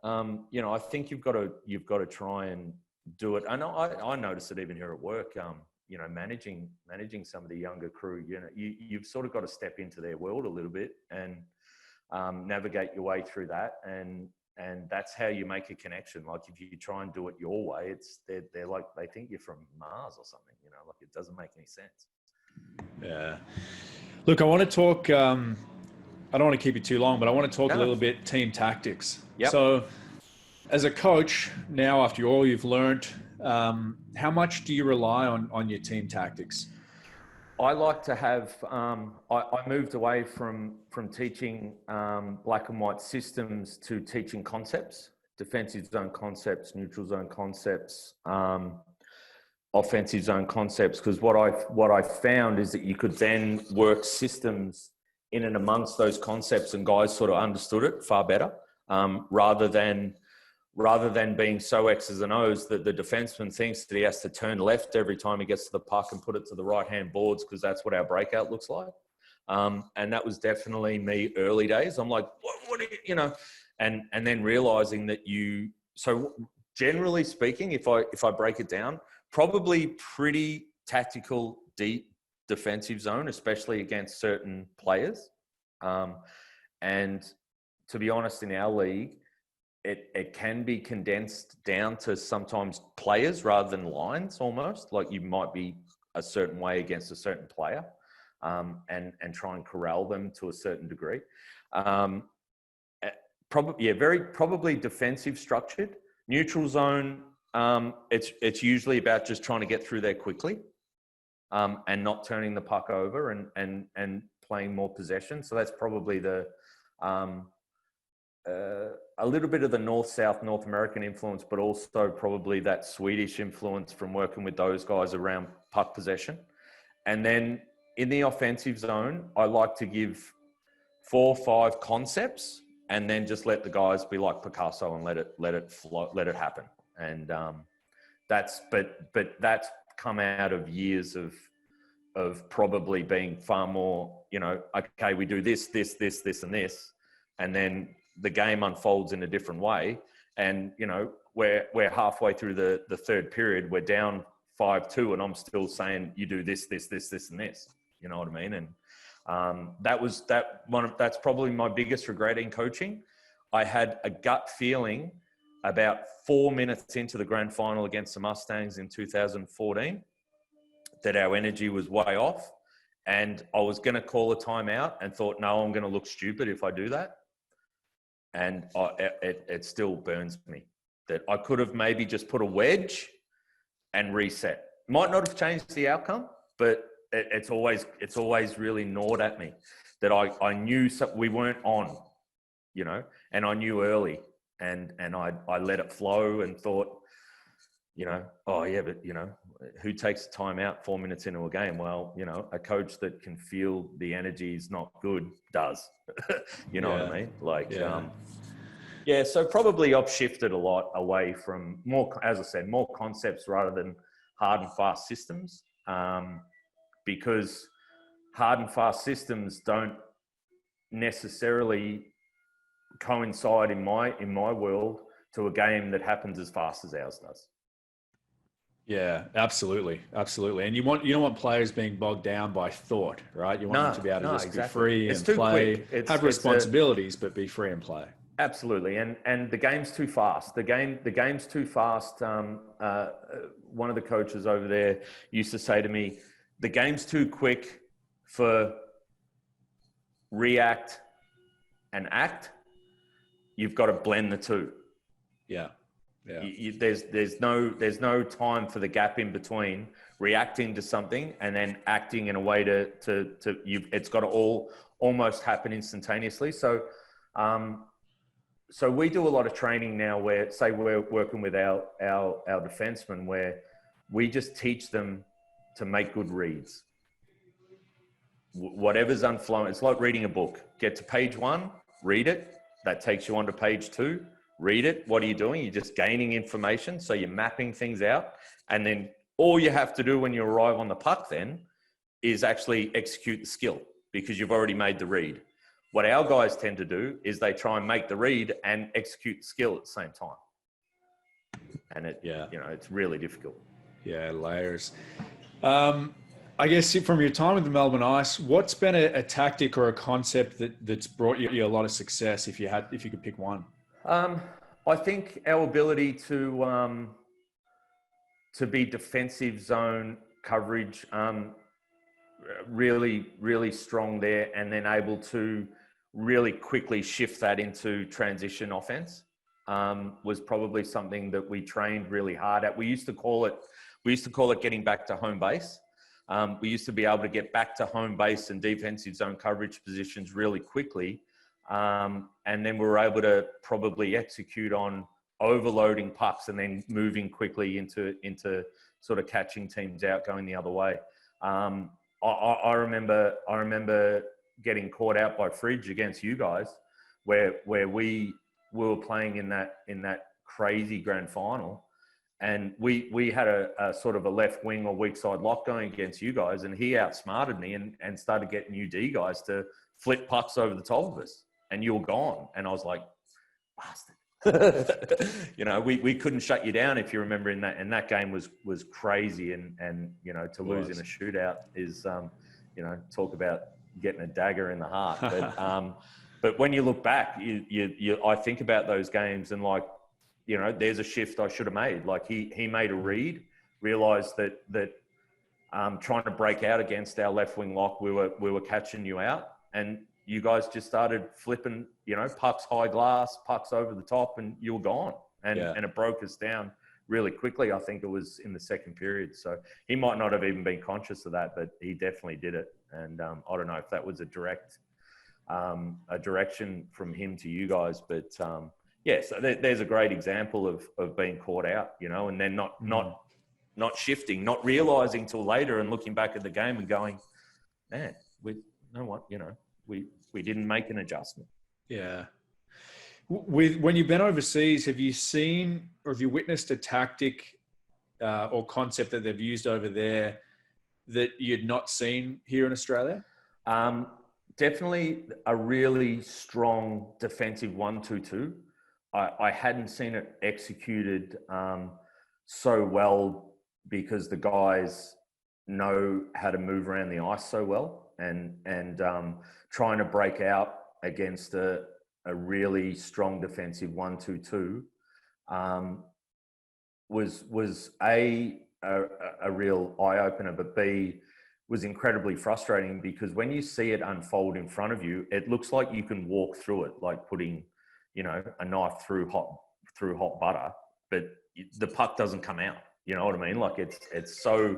I think you've got to try and do it. And I notice it even here at work, managing some of the younger crew, you've sort of got to step into their world a little bit and navigate your way through that. And that's how you make a connection. Like if you try and do it your way, they're like, they think you're from Mars or something, like it doesn't make any sense. Yeah. Look, I want to talk, I don't want to keep you too long, but I want to talk a little bit team tactics. Yep. So as a coach now, after all you've learned, how much do you rely on your team tactics? I like to have, I moved away from teaching black and white systems to teaching concepts, defensive zone concepts, neutral zone concepts, offensive zone concepts. Because what I found is that you could then work systems in and amongst those concepts, and guys sort of understood it far better, rather than being so X's and O's that the defenseman thinks that he has to turn left every time he gets to the puck and put it to the right-hand boards because that's what our breakout looks like. And that was definitely me early days. I'm like, what and then realizing that so generally speaking, if I break it down, probably pretty tactical, deep defensive zone, especially against certain players. And to be honest, in our league, it can be condensed down to sometimes players rather than lines almost. Like you might be a certain way against a certain player. and try and corral them to a certain degree. Probably defensive structured. Neutral zone, it's usually about just trying to get through there quickly, and not turning the puck over and playing more possession. So that's probably a little bit of the North-South North American influence, but also probably that Swedish influence from working with those guys around puck possession. And then in the offensive zone, I like to give 4 or 5 concepts and then just let the guys be like Picasso and let it flow, let it happen. And that's come out of years of probably being far more, okay, we do this, and this, and then the game unfolds in a different way. And, we're halfway through the third period, we're down 5-2, and I'm still saying, you do this, and this. You know what I mean? And that's probably my biggest regret in coaching. I had a gut feeling about 4 minutes into the grand final against the Mustangs in 2014 that our energy was way off, and I was going to call a timeout and thought, no, I'm going to look stupid if I do that. And it still burns me that I could have maybe just put a wedge and reset. Might not have changed the outcome, but it's always really gnawed at me that I knew we weren't on, and I knew early, and I let it flow and thought, oh yeah, but who takes the time out 4 minutes into a game? Well, a coach that can feel the energy is not good does. You know what I mean? So probably I've shifted a lot away from more, as I said, more concepts rather than hard and fast systems, because hard and fast systems don't necessarily coincide in my world to a game that happens as fast as ours does. Yeah, absolutely. And you don't want players being bogged down by thought, right? You want them to be able to just be free and play, have responsibilities, but be free and play. Absolutely, and the game's too fast. The game's too fast. One of the coaches over there used to say to me, "The game's too quick for react and act. You've got to blend the two." Yeah. There's no time for the gap in between reacting to something and then acting in a way to it's got to all almost happen instantaneously. So we do a lot of training now where, say, we're working with our defensemen, where we just teach them to make good reads. Whatever's unflowing, it's like reading a book. Get to page 1, read it. That takes you on to page 2. Read it. What are you doing? You're just gaining information. So you're mapping things out. And then all you have to do when you arrive on the puck then is actually execute the skill, because you've already made the read. What our guys tend to do is they try and make the read and execute the skill at the same time. And it's really difficult. Yeah, layers. I guess from your time with the Melbourne Ice, what's been a tactic or a concept that's brought you a lot of success if you could pick one? I think our ability to be defensive zone coverage, really, really strong there, and then able to really quickly shift that into transition offense, was probably something that we trained really hard at. We used to call it getting back to home base. We used to be able to get back to home base and defensive zone coverage positions really quickly. And then we were able to probably execute on overloading pucks and then moving quickly into sort of catching teams out going the other way. I remember getting caught out by Fridge against you guys, where we were playing in that crazy grand final, and we had a sort of a left wing or weak side lock going against you guys, and he outsmarted me and started getting you D guys to flip pucks over the top of us. And you were gone. And I was like, bastard. We couldn't shut you down, if you remember, in that. And that game was crazy. And to lose in a shootout is, talk about getting a dagger in the heart. But when you look back, I think about those games and there's a shift I should have made. Like he made a read, realized that trying to break out against our left wing lock. We were catching you out, and you guys just started flipping, pucks high glass, pucks over the top, and you were gone. And it broke us down really quickly. I think it was in the second period. So he might not have even been conscious of that, but he definitely did it. And I don't know if that was a direction from him to you guys, but so there's a great example of being caught out, and then not shifting, not realizing till later and looking back at the game and going, man, we didn't make an adjustment. Yeah. When you've been overseas, have you seen or have you witnessed a tactic or concept that they've used over there that you'd not seen here in Australia? Definitely a really strong defensive 1-2-2. I hadn't seen it executed so well because the guys know how to move around the ice so well, and trying to break out against a really strong defensive 1-2-2 was a real eye opener, but B, was incredibly frustrating because when you see it unfold in front of you, it looks like you can walk through it, like putting, a knife through hot butter, but the puck doesn't come out. You know what I mean? Like it's so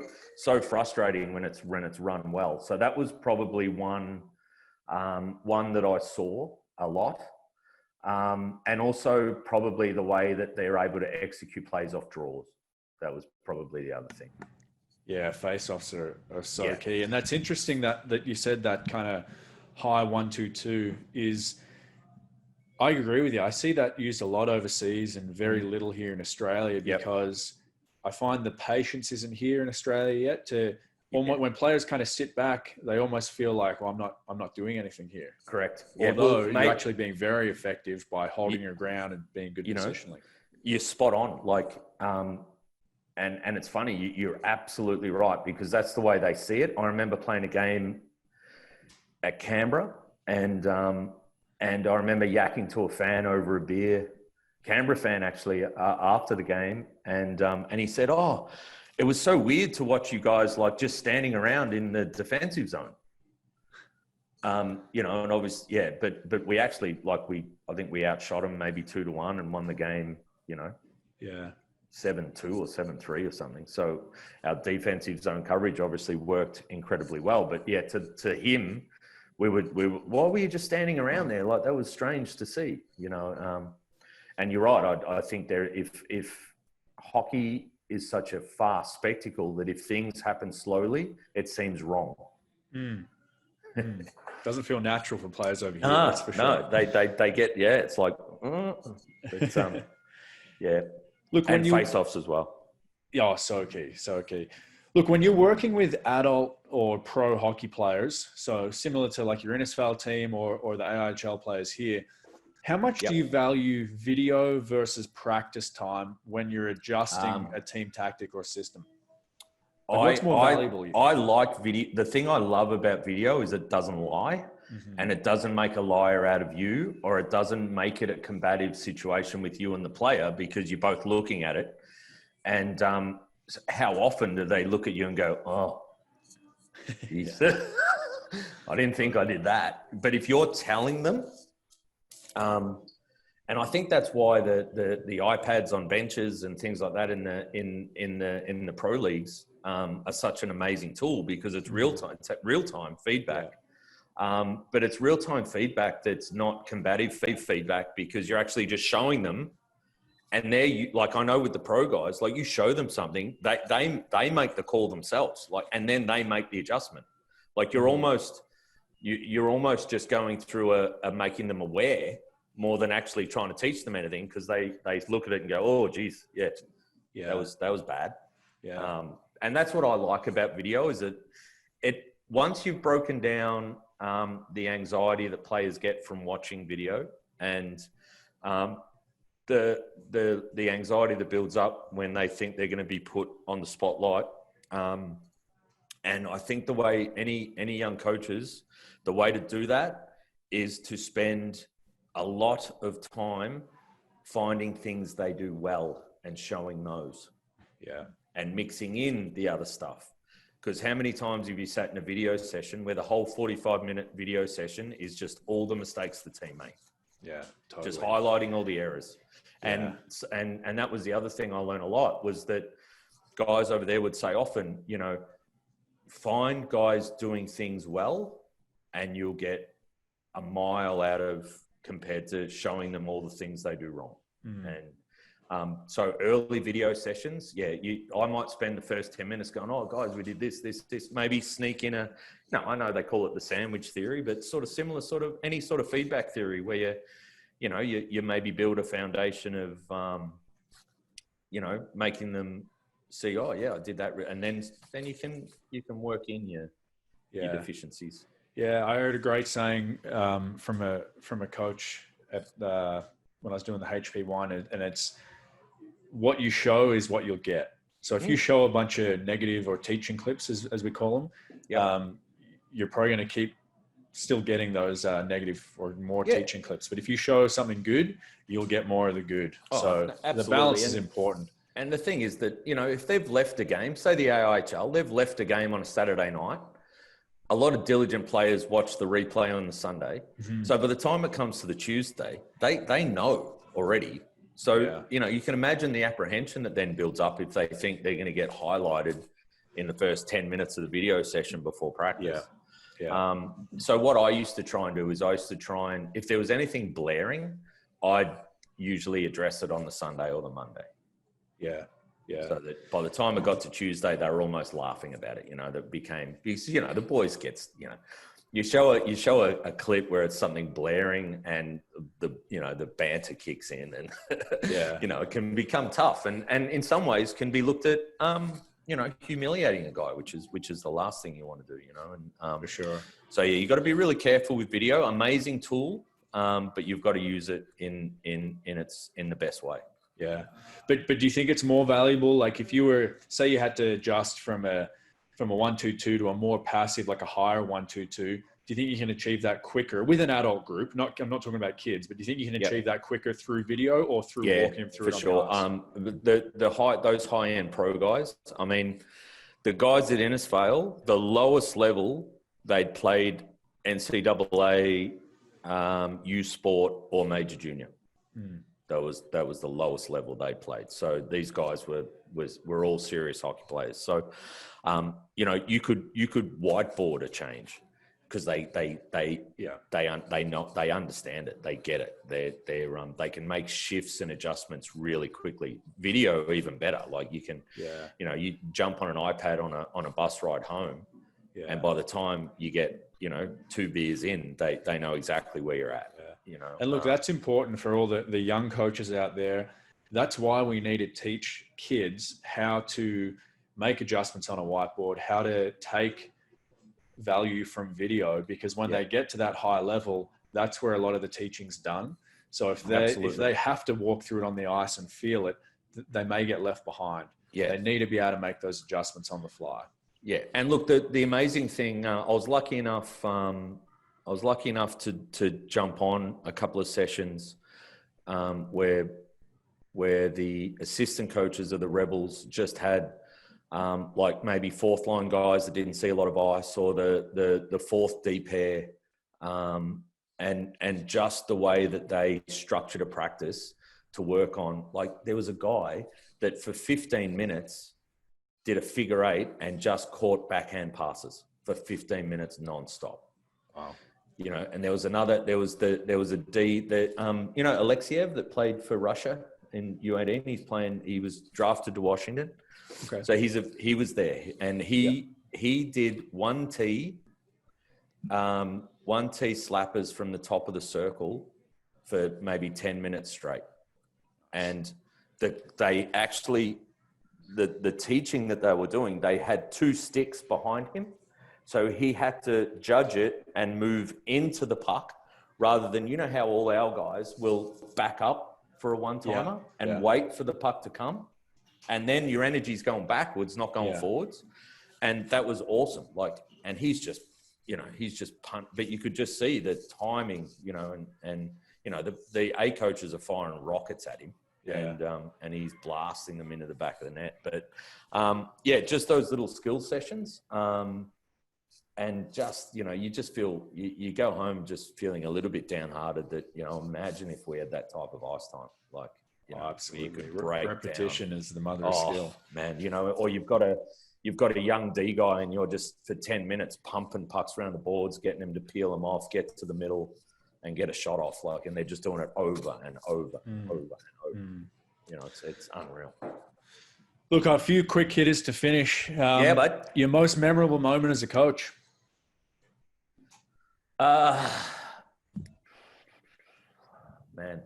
frustrating when it's run well. So that was probably one that I saw a lot. And also probably the way that they're able to execute plays off draws. That was probably the other thing. Yeah, face-offs are so key. And that's interesting that you said that kind of high 1-2-2 is, I agree with you. I see that used a lot overseas and very little here in Australia because I find the patience isn't here in Australia yet to almost, when players kind of sit back, they almost feel like, well, I'm not doing anything here. Correct. Although you're actually being very effective by holding your ground and being good positionally. You're spot on. Like, and it's funny, you're absolutely right because that's the way they see it. I remember playing a game at Canberra and I remember yakking to a fan over a beer, Canberra fan actually, after the game. And he said, "Oh, it was so weird to watch you guys like just standing around in the defensive zone." And obviously, but we actually, I think we outshot them maybe 2-1 and won the game, 7-2 or 7-3 or something. So our defensive zone coverage obviously worked incredibly well. But yeah, to him, we would, why were you just standing around there? Like, that was strange to see, and you're right. I think if hockey is such a fast spectacle that if things happen slowly, it seems wrong. Doesn't feel natural for players over here. That's for sure. No, they get, it's like, Look, and face-offs as well. Yeah, so key. Look, when you're working with adult or pro hockey players, so similar to like your NSFL team or the AIHL players here, how much do you value video versus practice time when you're adjusting a team tactic or system? What's more valuable? I like video. The thing I love about video is it doesn't lie, and it doesn't make a liar out of you, or it doesn't make it a combative situation with you and the player because you're both looking at it. And how often do they look at you and go, "Oh, geez, I didn't think I did that." But if you're telling them, and I think that's why the iPads on benches and things like that in the pro leagues are such an amazing tool because it's real time feedback. But it's real time feedback that's not combative feedback because you're actually just showing them, and like I know with the pro guys, like you show them something, they make the call themselves, like, and then they make the adjustment. Like you're almost just going through a making them aware more than actually trying to teach them anything because they look at it and go, "Oh, geez, that was bad." Yeah. And that's what I like about video is that once you've broken down the anxiety that players get from watching video and the anxiety that builds up when they think they're going to be put on the spotlight. And I think the way any young coaches, the way to do that is to spend a lot of time finding things they do well and showing those. Yeah. And mixing in the other stuff. Because how many times have you sat in a video session where the whole 45-minute video session is just all the mistakes the team made? Yeah, totally. Just highlighting all the errors. Yeah. And that was the other thing I learned a lot, was that guys over there would say often, you know, find guys doing things well and you'll get a mile out of compared to showing them all the things they do wrong. And so early video sessions, I might spend the first 10 minutes going, oh guys, we did this, maybe sneak in I know they call it the sandwich theory, but sort of similar, sort of any sort of feedback theory where you maybe build a foundation of, making them see, oh yeah, I did that. And then you can work in your deficiencies. Yeah. I heard a great saying, from a coach at, when I was doing the HP1, and it's, what you show is what you'll get. So if you show a bunch of negative or teaching clips, as we call them, you're probably going to keep still getting those negative or more teaching clips. But if you show something good, you'll get more of the good. So the balance is important. And the thing is that, if they've left a game, say the AIHL, they've left a game on a Saturday night, a lot of diligent players watch the replay on the Sunday. So by the time it comes to the Tuesday, they know already. So, you can imagine the apprehension that then builds up if they think they're going to get highlighted in the first 10 minutes of the video session before practice. So what I used to try and do is if there was anything blaring, I'd usually address it on the Sunday or the Monday. So that by the time it got to Tuesday, they were almost laughing about it. That became, because, the boys gets, you show a clip where it's something blaring and the banter kicks in and, it can become tough and in some ways can be looked at, humiliating a guy, which is the last thing you want to do, and for sure. So you got to be really careful with video. Amazing tool, but you've got to use it in the best way. Yeah. But do you think it's more valuable? Like if you were, say you had to adjust from a 1-2-2 to a more passive, like a higher 1-2-2, do you think you can achieve that quicker with an adult group? I'm not talking about kids, but do you think you can achieve that quicker through video or through walking them through it? For sure. Those high-end pro guys, I mean, the guys at Innisfail, the lowest level they'd played NCAA, U Sport or Major Junior. That was the lowest level they played. So these guys were all serious hockey players. So, you could whiteboard a change because they understand it. They get it. They can make shifts and adjustments really quickly. Video even better. Like you can, you jump on an iPad on a bus ride home, and by the time you get 2 beers in, they know exactly where you're at. And look, that's important for all the young coaches out there. That's why we need to teach kids how to make adjustments on a whiteboard, how to take value from video, because when they get to that high level, that's where a lot of the teaching's done. So if they have to walk through it on the ice and feel it, they may get left behind. They need to be able to make those adjustments on the fly. And look, the amazing thing, I was lucky enough to jump on a couple of sessions where the assistant coaches of the Rebels just had like maybe fourth line guys that didn't see a lot of ice, or the fourth D pair, and just the way that they structured a practice to work on. Like there was a guy that for 15 minutes did a figure 8 and just caught backhand passes for 15 minutes nonstop. Wow. And there was a D that, Alexiev that played for Russia in U18. He was drafted to Washington. Okay. So he was there, and he did 1T slappers from the top of the circle for maybe 10 minutes straight. And the teaching that they were doing, they had 2 sticks behind him. So he had to judge it and move into the puck rather than, how all our guys will back up for a one-timer and wait for the puck to come. And then your energy's going backwards, not going forwards. And that was awesome. And he's just punt, but you could just see the timing, and the A coaches are firing rockets at him. and he's blasting them into the back of the net. But just those little skill sessions. And just, you just feel, you go home just feeling a little bit downhearted that, imagine if we had that type of ice time. Like, absolutely. You could break repetition down. Is the mother of skill. Man, or you've got a young D guy and you're just for 10 minutes pumping pucks around the boards, getting them to peel them off, get to the middle and get a shot off. And they're just doing it over and over and over and over. It's unreal. Look, a few quick hitters to finish. Bud. Your most memorable moment as a coach? Man,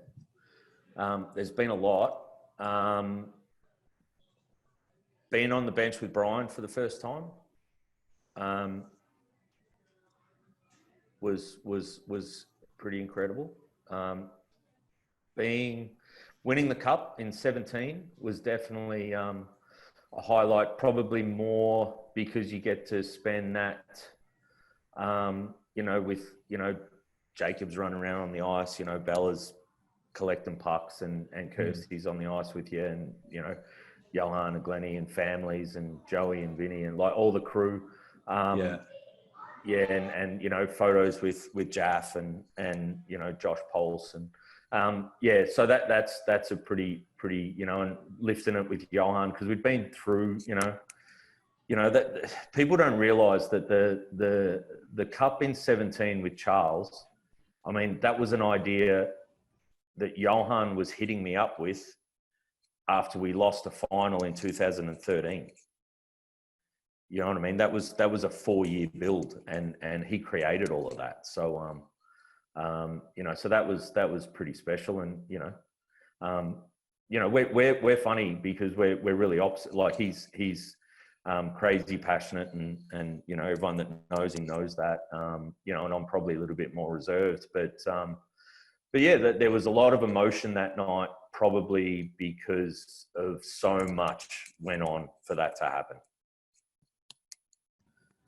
there's been a lot. Being on the bench with Brian for the first time was pretty incredible. Winning the cup in 2017 was definitely a highlight. Probably more because you get to spend that. With, Jacob's running around on the ice, Bella's collecting pucks and Kirsty's on the ice with you and, Johan and Glennie and families and Joey and Vinny and like all the crew. And photos with Jaff and Josh Poulsen. So that's a pretty, and lifting it with Johan because we've been through, that people don't realise that the cup in 2017 with Charles, I mean, that was an idea that Johan was hitting me up with after we lost a final in 2013. You know what I mean? That was a 4-year build, and he created all of that. So, so that was pretty special, and we're funny because we're really opposite. Like he's crazy passionate and everyone that knows him knows that, and I'm probably a little bit more reserved, but there was a lot of emotion that night, probably because of so much went on for that to happen.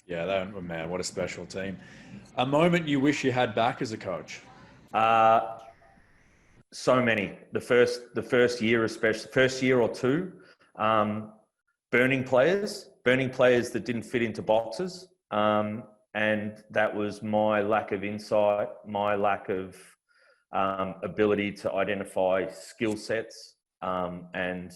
Yeah, man, what a special team. A moment you wish you had back as a coach? So many. The first year, especially first year or two, burning players that didn't fit into boxes. And that was my lack of insight, my lack of ability to identify skill sets, and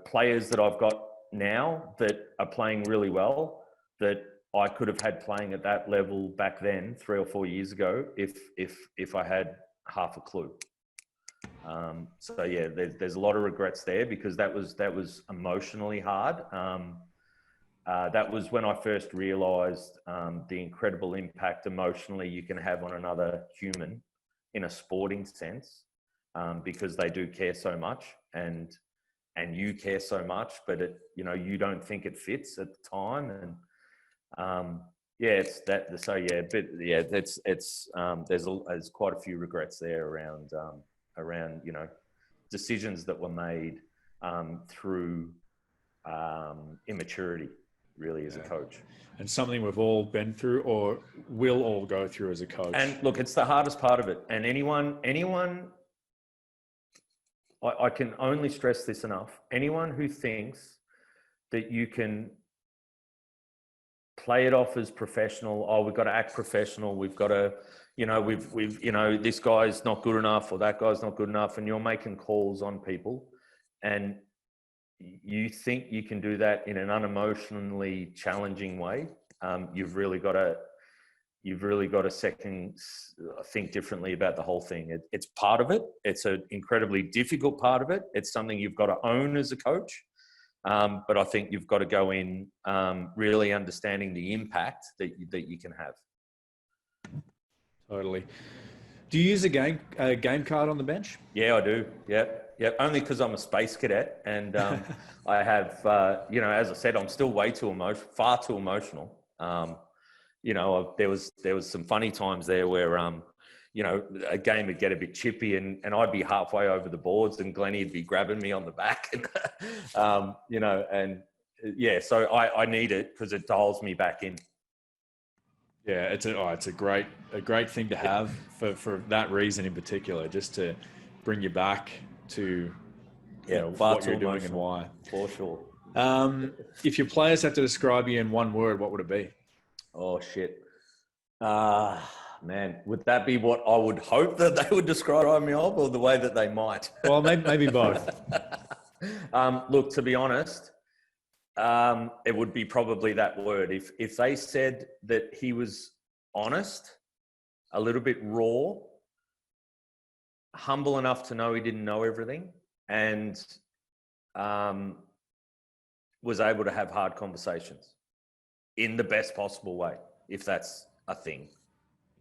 players that I've got now that are playing really well that I could have had playing at that level back then 3 or 4 years ago if I had half a clue. There's a lot of regrets there because that was emotionally hard. That was when I first realized the incredible impact emotionally you can have on another human in a sporting sense, because they do care so much and you care so much, but you don't think it fits at the time. And it's that. So there's quite a few regrets there around decisions that were made through immaturity, really, as a coach. And something we've all been through or will all go through as a coach. And look, it's the hardest part of it. And anyone, I can only stress this enough. Anyone who thinks that you can play it off as professional, we've got to act professional, we've got to, this guy's not good enough or that guy's not good enough, and you're making calls on people and you think you can do that in an unemotionally challenging way, you've really got to think differently about the whole thing. It's part of it. It's an incredibly difficult part of it. It's something you've got to own as a coach. But I think you've got to go in really understanding the impact that you can have. Totally. Do you use a game card on the bench? Yeah, I do. Yep. Only because I'm a space cadet, and I have, as I said, I'm still far too emotional. There was some funny times there where, a game would get a bit chippy and I'd be halfway over the boards and Glennie'd be grabbing me on the back, and, so I need it because it dials me back in. Yeah, it's a great thing to have for that reason in particular, just to bring you back to far what you're too doing and emotional, why. for sure. If your players have to describe you in one word, what would it be? Oh shit. Man, would that be what I would hope that they would describe me of, or the way that they might? Well, maybe both. Look, to be honest, it would be probably that word. If they said that he was honest, a little bit raw, humble enough to know he didn't know everything, and was able to have hard conversations in the best possible way, if that's a thing.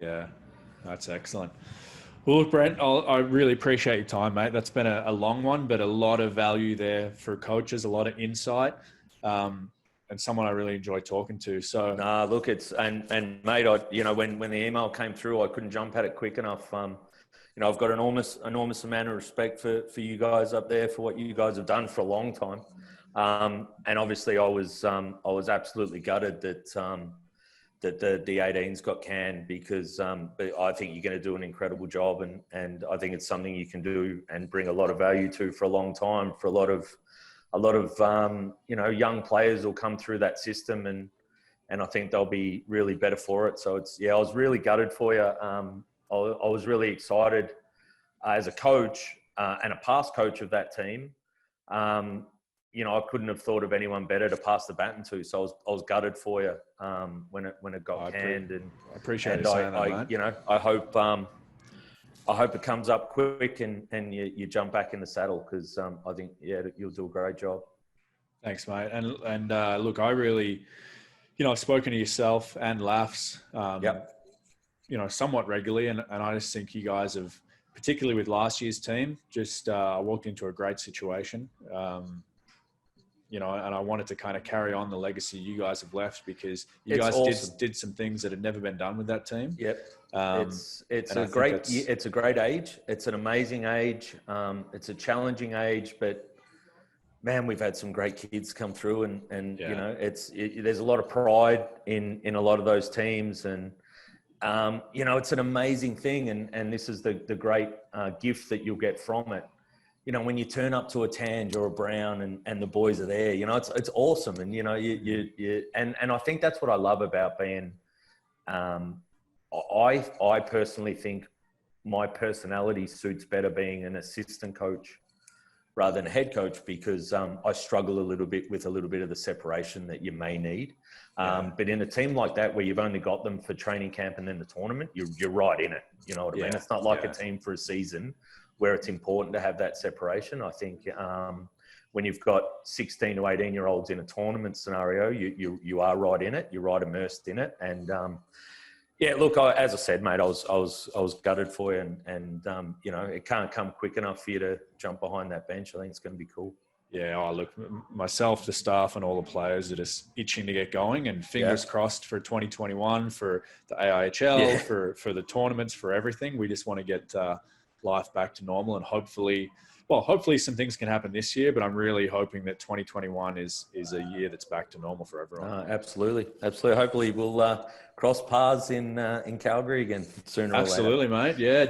Yeah, that's excellent. Well, look, Brent, I really appreciate your time, mate. That's been a long one, but a lot of value there for coaches, a lot of insight, and someone I really enjoy talking to. So, look, it's and mate, when the email came through, I couldn't jump at it quick enough. I've got enormous amount of respect for you guys up there, for what you guys have done for a long time. And obviously, I was absolutely gutted that the D18's got canned, because but I think you're going to do an incredible job, and I think it's something you can do and bring a lot of value to for a long time. For a lot of young players will come through that system, and I think they'll be really better for it. So I was really gutted for you. I was really excited as a coach and a past coach of that team. I couldn't have thought of anyone better to pass the baton to. So I was gutted for you when it got canned. And I appreciate you saying that, mate. I hope it comes up quick and you jump back in the saddle, because I think you'll do a great job. Thanks, mate. And look, I really, I've spoken to yourself and Laughs, somewhat regularly, and I just think you guys have, particularly with last year's team, just walked into a great situation. And I wanted to kind of carry on the legacy you guys have left, because you guys awesome. did some things that had never been done with that team. Yep. It's a great age. It's an amazing age. It's a challenging age, but man, we've had some great kids come through, and there's a lot of pride in a lot of those teams, and it's an amazing thing, and this is the great gift that you'll get from it. When you turn up to a Tange or a Brown and the boys are there, it's awesome. And, and I think that's what I love about being, I personally think my personality suits better being an assistant coach rather than a head coach, because I struggle a little bit with a little bit of the separation that you may need. But in a team like that, where you've only got them for training camp and then the tournament, you're right in it. You know what I mean? It's not like a team for a season where it's important to have that separation. I think when you've got 16 to 18-year-olds in a tournament scenario, you are right in it. You're right immersed in it. And look, as I said, mate, I was gutted for you, and it can't come quick enough for you to jump behind that bench. I think it's going to be cool. Yeah, look, myself, the staff, and all the players are just itching to get going, and fingers crossed for 2021, for the AIHL, for the tournaments, for everything. We just want to get life back to normal, and hopefully some things can happen this year, but I'm really hoping that 2021 is a year that's back to normal for everyone. Absolutely. Hopefully we'll cross paths in Calgary again sooner or later. Absolutely, mate. Yeah.